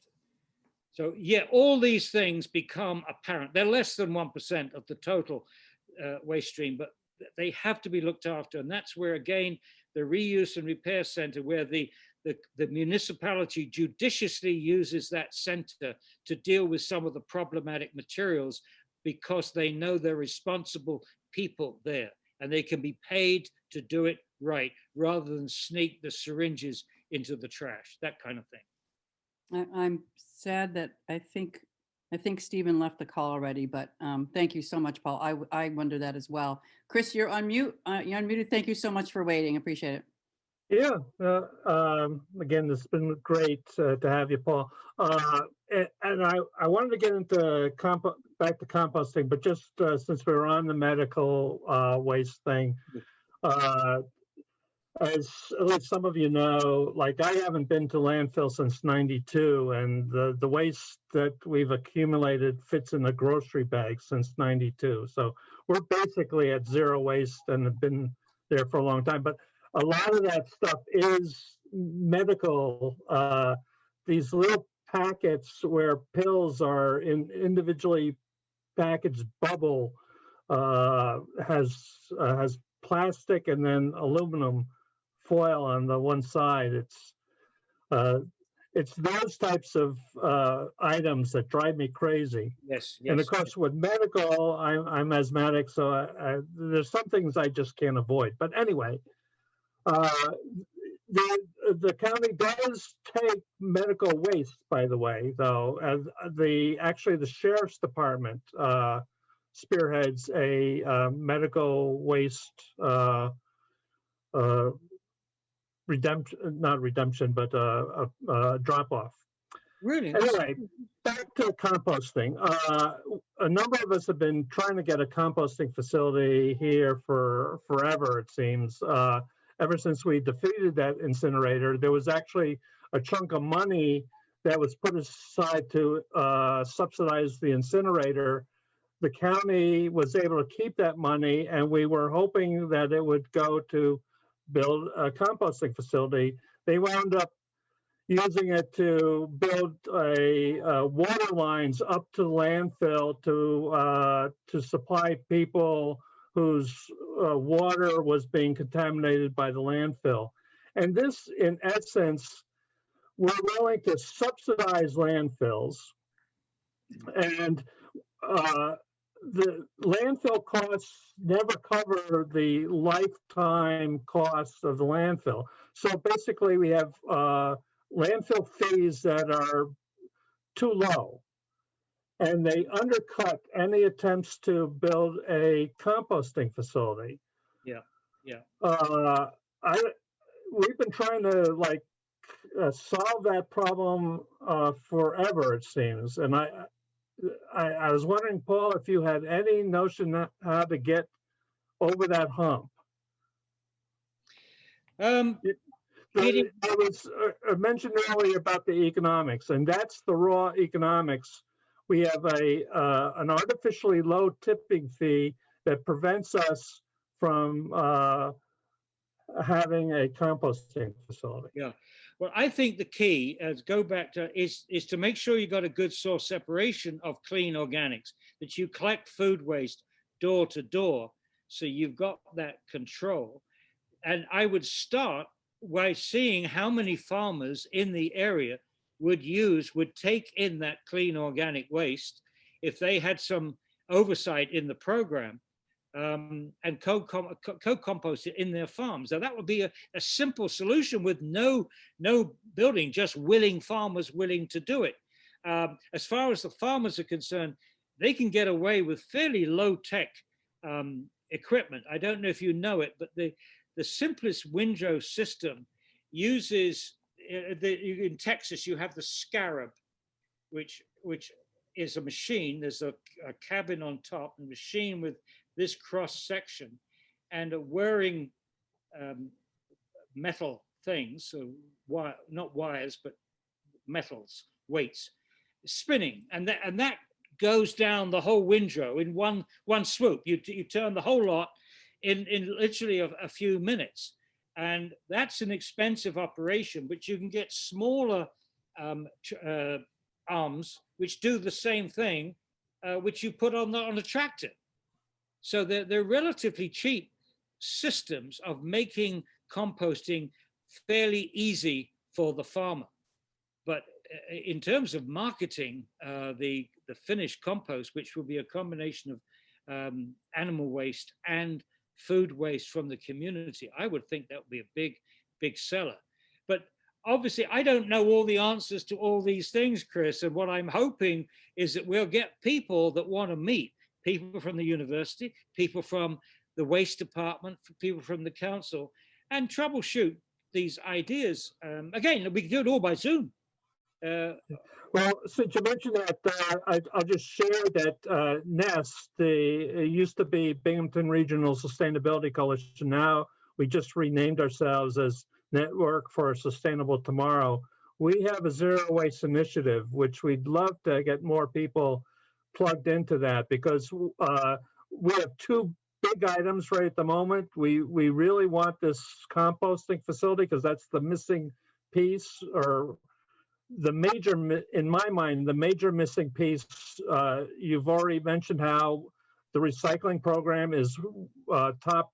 So yeah, all these things become apparent. They're less than 1% of the total waste stream, but they have to be looked after. And that's where, again, the reuse and repair center, where the municipality judiciously uses that center to deal with some of the problematic materials, because they know they're responsible people there and they can be paid to do it right, rather than sneak the syringes into the trash, that kind of thing. I'm sad that I think Stephen left the call already, but thank you so much, Paul. I wonder that as well. Chris, you're on mute. You're unmuted. Thank you so much for waiting. Appreciate it. Yeah, again, this has been great to have you, Paul. And I wanted to get into back to composting, but just since we were on the medical waste thing, as at least some of you know, like I haven't been to landfill since '92, and the waste that we've accumulated fits in the grocery bag since '92. So we're basically at zero waste and have been there for a long time. But a lot of that stuff is medical. These little packets where pills are in individually packaged bubble has plastic and then aluminum foil on the one side. It's those types of items that drive me crazy. Yes. And of course, with medical, I'm asthmatic, so there's some things I just can't avoid. But anyway, the county does take medical waste, by the way, though, as actually the sheriff's department spearheads a medical waste drop off. Really? Anyway, back to composting. A number of us have been trying to get a composting facility here for forever, it seems. Ever since we defeated that incinerator, there was actually a chunk of money that was put aside to subsidize the incinerator. The county was able to keep that money, and we were hoping that it would go to build a composting facility. They wound up using it to build water lines up to the landfill to supply people whose water was being contaminated by the landfill. And this, in essence, we're willing to subsidize landfills, and the landfill costs never cover the lifetime costs of the landfill. So basically we have landfill fees that are too low, and they undercut any attempts to build a composting facility. Yeah, yeah. We've been trying to solve that problem forever, it seems. And I was wondering, Paul, if you had any notion how to get over that hump. It was mentioned earlier about the economics, and that's the raw economics. We have an artificially low tipping fee that prevents us from having a composting facility. Yeah. Well, I think the key, go back to, is to make sure you got a good source separation of clean organics, that you collect food waste door to door, so you've got that control. And I would start by seeing how many farmers in the area would take in that clean organic waste if they had some oversight in the program, and co-compost it in their farms. Now that would be a simple solution with no building, just willing farmers willing to do it. As far as the farmers are concerned, they can get away with fairly low-tech equipment. I don't know if you know it, but the simplest windrow system uses, in Texas, you have the scarab, which is a machine. There's a cabin on top, a machine with this cross section, and wearing metal things, so not wires, but metals, weights, spinning, and that goes down the whole windrow in one swoop. You turn the whole lot in literally a few minutes, and that's an expensive operation. But you can get smaller arms which do the same thing, which you put on a tractor. So they're relatively cheap systems of making composting fairly easy for the farmer. But in terms of marketing the finished compost, which will be a combination of animal waste and food waste from the community, I would think that would be a big seller. But obviously, I don't know all the answers to all these things, Chris. And what I'm hoping is that we'll get people that want to meet, people from the university, people from the waste department, people from the council, and troubleshoot these ideas. Again, we can do it all by Zoom. Well, since you mentioned that, I'll just share that NEST, it used to be Binghamton Regional Sustainability Coalition. Now we just renamed ourselves as Network for a Sustainable Tomorrow. We have a zero waste initiative, which we'd love to get more people plugged into that, because we have two big items right at the moment. We really want this composting facility because that's the missing piece, or the major, in my mind, the major missing piece. You've already mentioned how the recycling program is top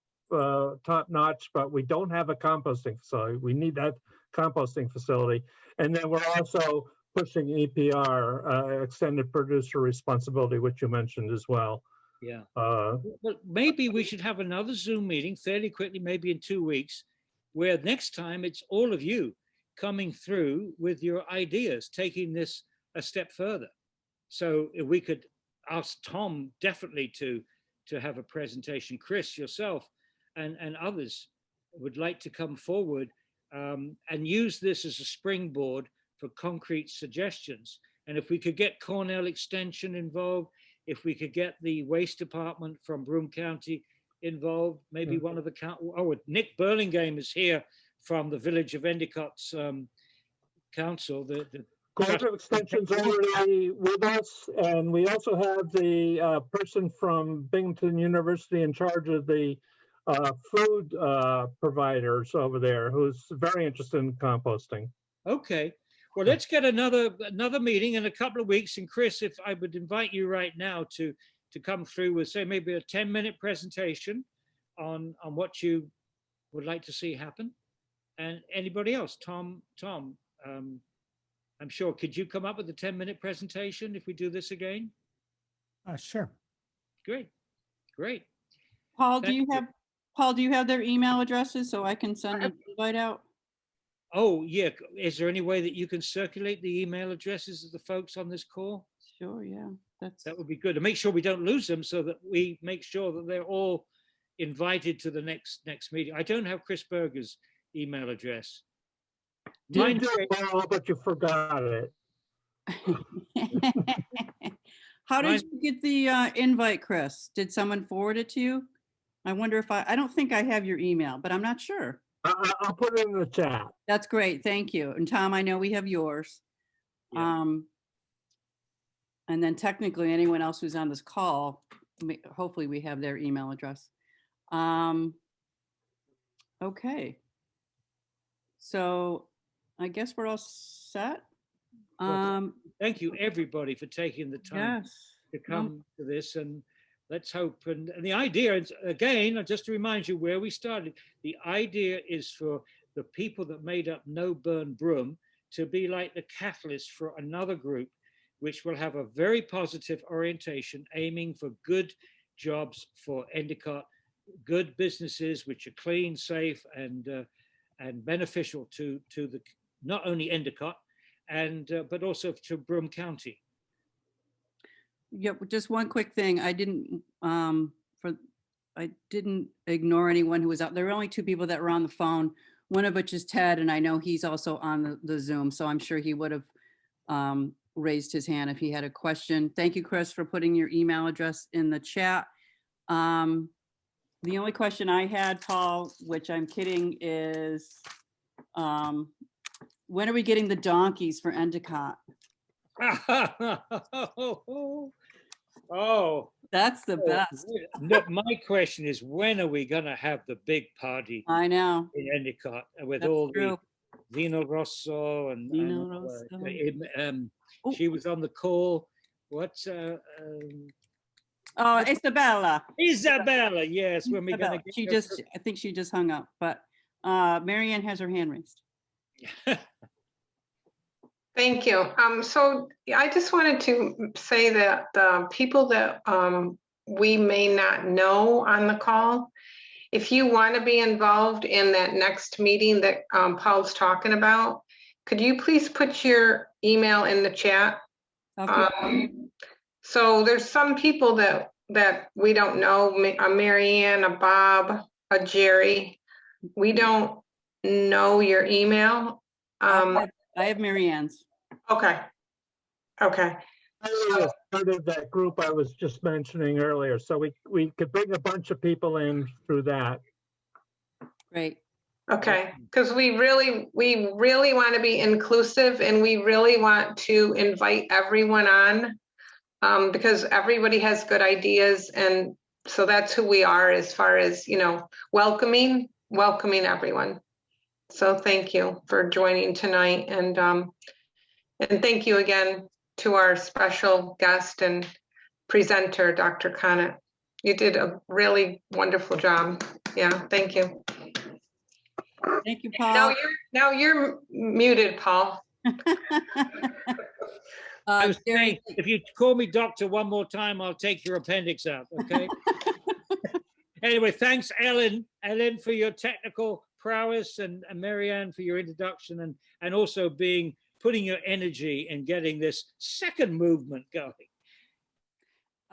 notch, but we don't have a composting facility. We need that composting facility. And then we're also pushing EPR, extended producer responsibility, which you mentioned as well. Yeah. Well, maybe we should have another Zoom meeting fairly quickly, maybe in 2 weeks, where next time it's all of you coming through with your ideas, taking this a step further. So if we could ask Tom definitely to have a presentation, Chris, yourself, and others would like to come forward and use this as a springboard for concrete suggestions. And if we could get Cornell Extension involved, if we could get the waste department from Broome County involved, maybe one of the Nick Burlingame is here from the village of Endicott's council. Cornell Extension's already with us, and we also have the person from Binghamton University in charge of the food providers over there, who's very interested in composting. Okay. Well, let's get another meeting in a couple of weeks. And Chris, if I would invite you right now to come through with, say, maybe a 10-minute presentation on what you would like to see happen. And anybody else, Tom, I'm sure, could you come up with a 10-minute presentation if we do this again? Sure. Great. Paul, do you have their email addresses so I can send an invite out? Oh, yeah. Is there any way that you can circulate the email addresses of the folks on this call? Sure, yeah. That would be good. To make sure we don't lose them, so that we make sure that they're all invited to the next meeting. I don't have Chris Berger's email address. Mine did, but you forgot it. How did you get the invite, Chris? Did someone forward it to you? I wonder if I don't think I have your email, but I'm not sure. I'll put it in the chat. That's great. Thank you. And Tom, I know we have yours. Yeah. And then technically anyone else who's on this call, hopefully we have their email address. Okay. So I guess we're all set. Thank you, everybody, for taking the time to come to this, and let's hope. And the idea is, again, just to remind you where we started, the idea is for the people that made up No Burn Broome to be like the catalyst for another group, which will have a very positive orientation, aiming for good jobs for Endicott, good businesses which are clean, safe, and beneficial to the not only Endicott but also to Broome County. Yep, just one quick thing. I didn't ignore anyone who was out. There were only two people that were on the phone, one of which is Ted, and I know he's also on the Zoom, so I'm sure he would have raised his hand if he had a question. Thank you, Chris, for putting your email address in the chat. The only question I had, Paul, which I'm kidding, is when are we getting the donkeys for Endicott? Oh, That's the best. no, my question is, when are we going to have the big party I know. in Endicott with That's all true. the Vino Rosso and Vino Rosso. Oh. she was on the call. What's Oh, Isabella. Isabella? Yes, when we're going Isabella. to She get just, I think she just hung up, but Marianne has her hand raised. Thank you. So I just wanted to say that the people that we may not know on the call, if you want to be involved in that next meeting that Paul's talking about, could you please put your email in the chat? So there's some people that we don't know, a Marianne, a Bob, a Jerry. We don't know your email. I have Marianne's. Okay. Okay. I was part of that group I was just mentioning earlier, so we could bring a bunch of people in through that. Great. Okay, because we really want to be inclusive, and we really want to invite everyone on because everybody has good ideas, and so that's who we are as far as, you know, welcoming everyone. So thank you for joining tonight, and thank you again to our special guest and presenter, Dr. Connett. You did a really wonderful job. Yeah, thank you. Thank you, Paul. Now you're muted, Paul. I was saying, if you call me doctor one more time, I'll take your appendix out, okay? Anyway, thanks, Ellen, for your technical prowess, and Marianne for your introduction, and also putting your energy in getting this second movement going.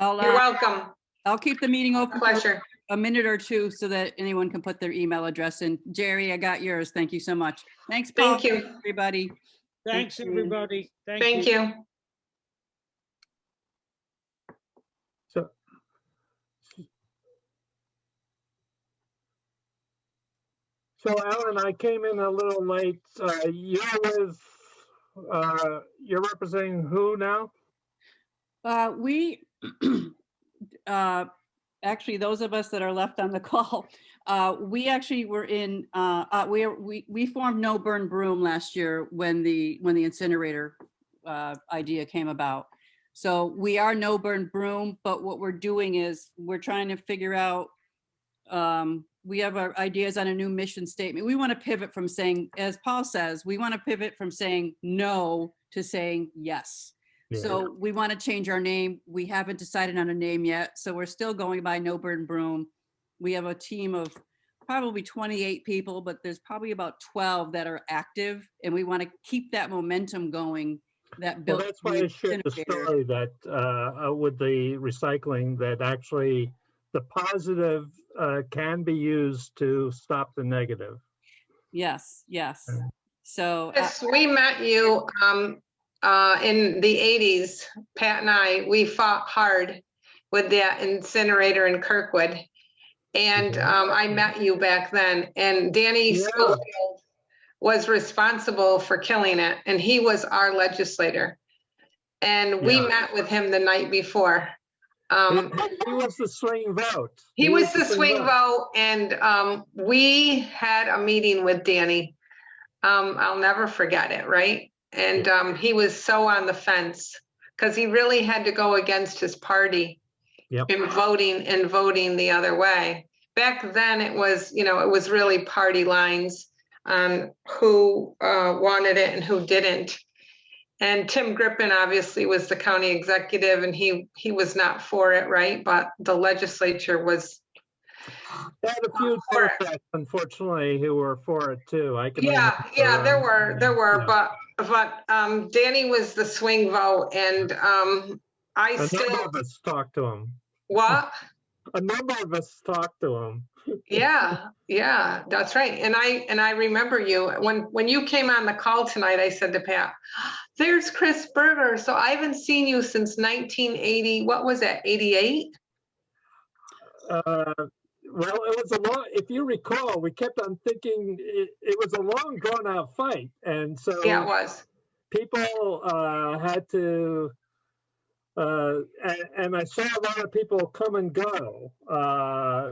You're welcome. I'll keep the meeting open. Pleasure. A minute or two so that anyone can put their email address in. Jerry, I got yours. Thank you so much. Thanks, Paul. Thank you, everybody. Thanks, everybody. Thank you. So Alan, I came in a little late. You're representing who now? Actually, those of us that are left on the call, we actually were in, we formed No Burn Broome last year when the incinerator idea came about. So we are No Burn Broome, but what we're doing is we're trying to figure out, we have our ideas on a new mission statement. We want to pivot from saying, as Paul says, we want to pivot from saying no to saying yes. So we want to change our name. We haven't decided on a name yet. So we're still going by No Burn Broome. We have a team of probably 28 people, but there's probably about 12 that are active. And we want to keep that momentum going. Well, that's why I shared the story that with the recycling, that actually the positive can be used to stop the negative. Yes, yes. So yes, we met you in the 80s, Pat and I, we fought hard with that incinerator in Kirkwood. And I met you back then, and Danny Schofield was responsible for killing it, and he was our legislator. And we met with him the night before. He was the swing vote. He was the swing vote, and we had a meeting with Danny. I'll never forget it, right? And he was so on the fence because he really had to go against his party in voting the other way. Back then it was, you know, it was really party lines on who wanted it and who didn't. And Tim Griffin obviously was the county executive, and he was not for it, right? But the legislature was. They had a few Democrats, unfortunately, who were for it too. There were, but Danny was the swing vote, and a number of us talked to him. What? A number of us talked to him. Yeah, that's right. And I remember you when you came on the call tonight, I said to Pat, there's Chris Berger. So I haven't seen you since 1980. What was that, 88? Well, it was a long, if you recall, we kept on thinking it was a long drawn out fight. And so Yeah, it was. people had to, and I saw a lot of people come and go.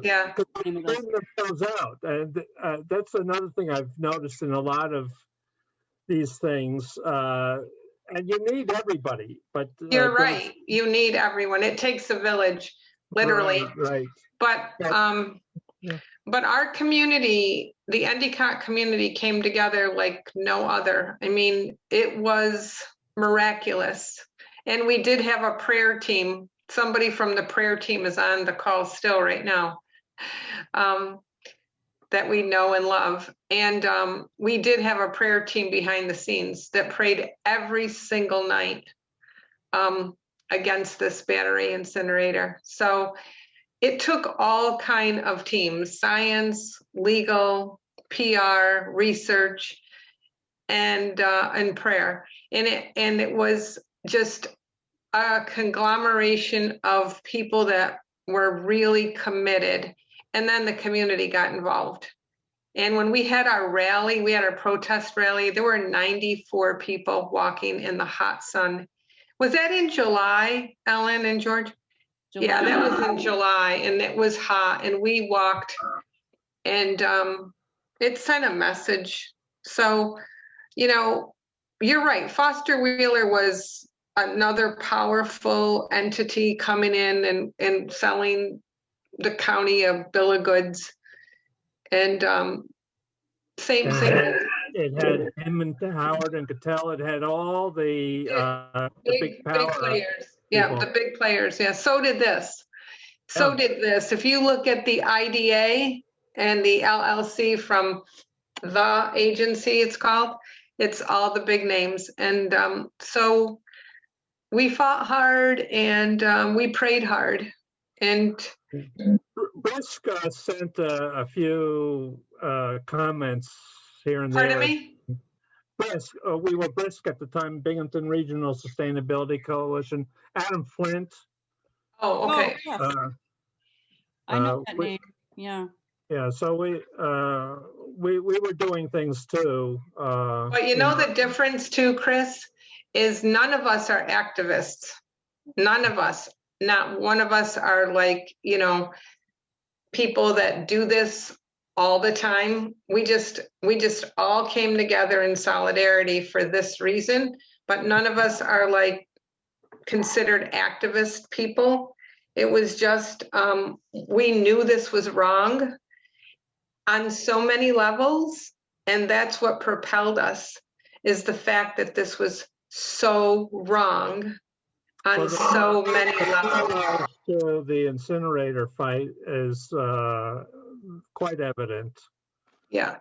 Yeah. Bring themselves out. And that's another thing I've noticed in a lot of these things. And you need everybody, but You're right. You need everyone. It takes a village, literally. Right. But but our community, the Endicott community, came together like no other. I mean, it was miraculous. And we did have a prayer team. Somebody from the prayer team is on the call still right now, that we know and love. And we did have a prayer team behind the scenes that prayed every single night against this battery incinerator. So it took all kind of teams: science, legal, PR, research, and prayer. And it was just a conglomeration of people that were really committed. And then the community got involved. And when we had our rally, we had our protest rally, there were 94 people walking in the hot sun. Was that in July, Ellen and George? July. Yeah, that was in July, and it was hot, and we walked, and it sent a message. So, you know, you're right. Foster Wheeler was another powerful entity coming in and selling the county a bill of goods. And same thing. It had him and Howard and Cattell. It had all the big power. Big players. Yeah, the big players. Yeah, so did this. So did this. If you look at the IDA and the LLC from the agency, it's called, it's all the big names. And so we fought hard and we prayed hard. And Brisk sent a few comments here and there. Pardon me? Brisk, we were Brisk at the time, Binghamton Regional Sustainability Coalition. Adam Flint. Oh, okay. Oh, yes. I know that name. Yeah. Yeah, so we were doing things too. But you know the difference too, Chris, is none of us are activists. None of us. Not one of us are like, you know, people that do this all the time. We just all came together in solidarity for this reason, but none of us are like considered activist people. It was just, we knew this was wrong on so many levels. And that's what propelled us, is the fact that this was so wrong on so many levels. The incinerator fight is quite evident. Yeah.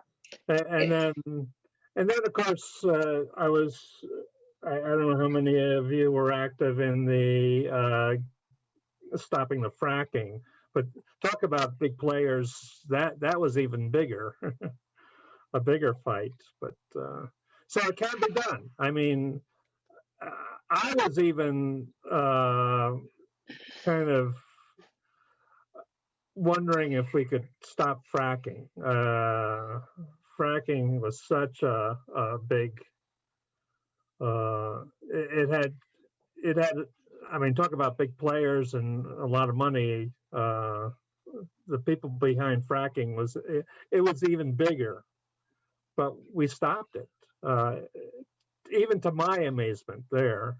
And then of course, I don't know how many of you were active in the stopping the fracking, but talk about big players, that was even bigger, a bigger fight. But so it can be done. I mean, I was even kind of wondering if we could stop fracking. Fracking was such a big, it had, I mean, talk about big players and a lot of money. The people behind fracking it was even bigger, but we stopped it. Even to my amazement there.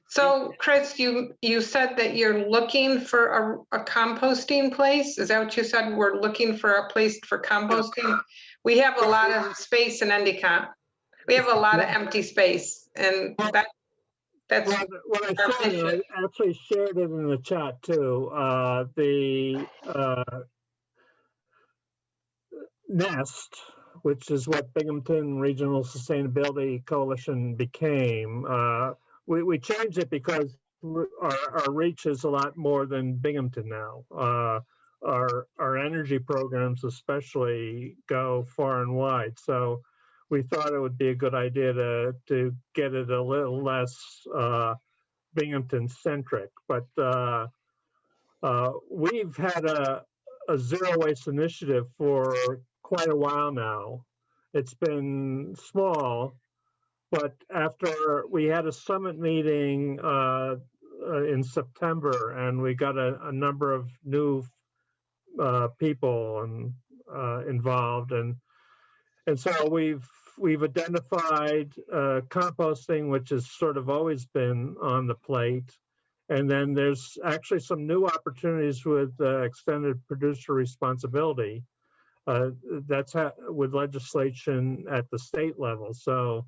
So Chris, you said that you're looking for a composting place. Is that what you said? We're looking for a place for composting. We have a lot of space in Endicott. We have a lot of empty space, and that's what I said. I actually shared it in the chat too. The Nest, which is what Binghamton Regional Sustainability Coalition became. We changed it because our reach is a lot more than Binghamton now. our energy programs especially go far and wide. So we thought it would be a good idea to get it a little less Binghamton centric. But we've had a zero waste initiative for quite a while now. It's been small, but after we had a summit meeting in September, and we got a number of new people and involved, and so we've identified composting, which has sort of always been on the plate, and then there's actually some new opportunities with extended producer responsibility. That's with legislation at the state level, so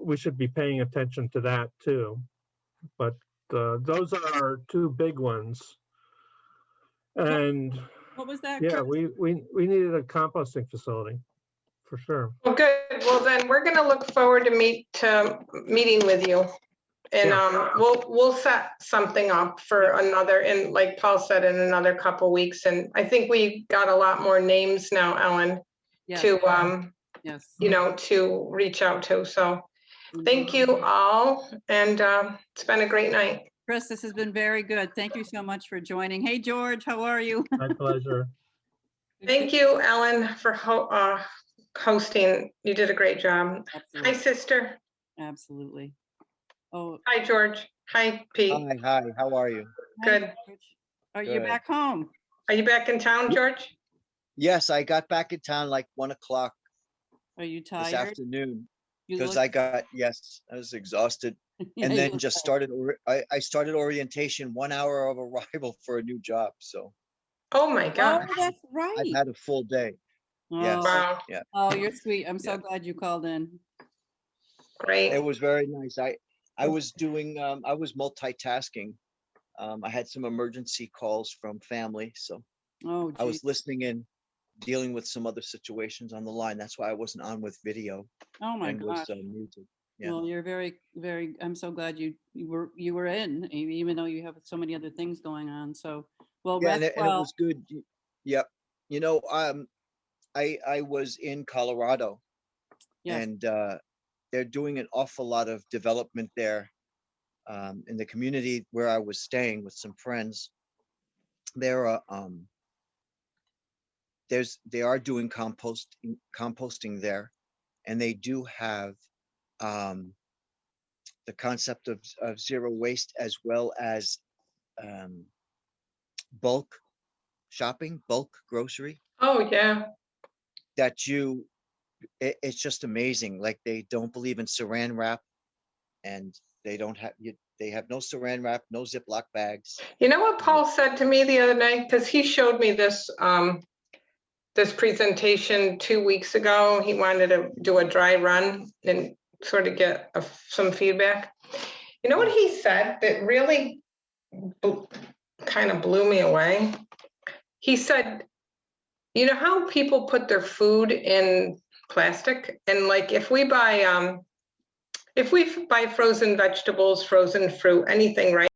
we should be paying attention to that too. But those are our two big ones. And What was that? yeah, Chris? we needed a composting facility for sure. Well, good. Well, then we're going to look forward to meeting with you. And we'll set something up for another, and like Paul said, in another couple weeks. And I think we got a lot more names now, Ellen, Yes. to Yes. to reach out to. So thank you all, and it's been a great night. Chris, this has been very good. Thank you so much for joining. Hey, George, how are you? My pleasure. Thank you, Ellen, for hosting. You did a great job. Absolutely. Hi, sister. Absolutely. Oh, Hi, George. Hi, Pete. Hi, how are you? hi, Good. George. Are you Good. back home? Are you back in town, George? Yes, I got back in town like 1 o'clock Are you this tired? afternoon You because look- I was exhausted. Yeah, And you then look just tired. I started orientation 1 hour of arrival for a new job. So Oh, my Oh, God. that's right. I've had a full day. Yes. Oh, Wow. Yeah. oh, you're sweet. I'm so Yeah. glad you called in. Great. It was very nice. I was doing, I was multitasking. I had some emergency calls from family. So Oh, I was geez. listening in, dealing with some other situations on the line. That's why I wasn't on with video Oh, my and was gosh. muted. Yeah. Well, you're very, very, I'm so glad you were in, even though you have so many other things going on. So, well, Yeah, rest and it well. was good. Yep. You know, I was in Colorado, Yes. and they're doing an awful lot of development there. In the community where I was staying with some friends, they are doing composting there, and they do have the concept of zero waste, as well as bulk shopping, bulk grocery, Oh, yeah. that it's just amazing. Like, they don't believe in saran wrap, and they have no saran wrap, no Ziploc bags. You know what Paul said to me the other night? Because he showed me this this presentation 2 weeks ago. He wanted to do a dry run and sort of get some feedback. You know what he said that really kind of blew me away? He said, you know how people put their food in plastic? And like if we buy frozen vegetables, frozen fruit, anything, right?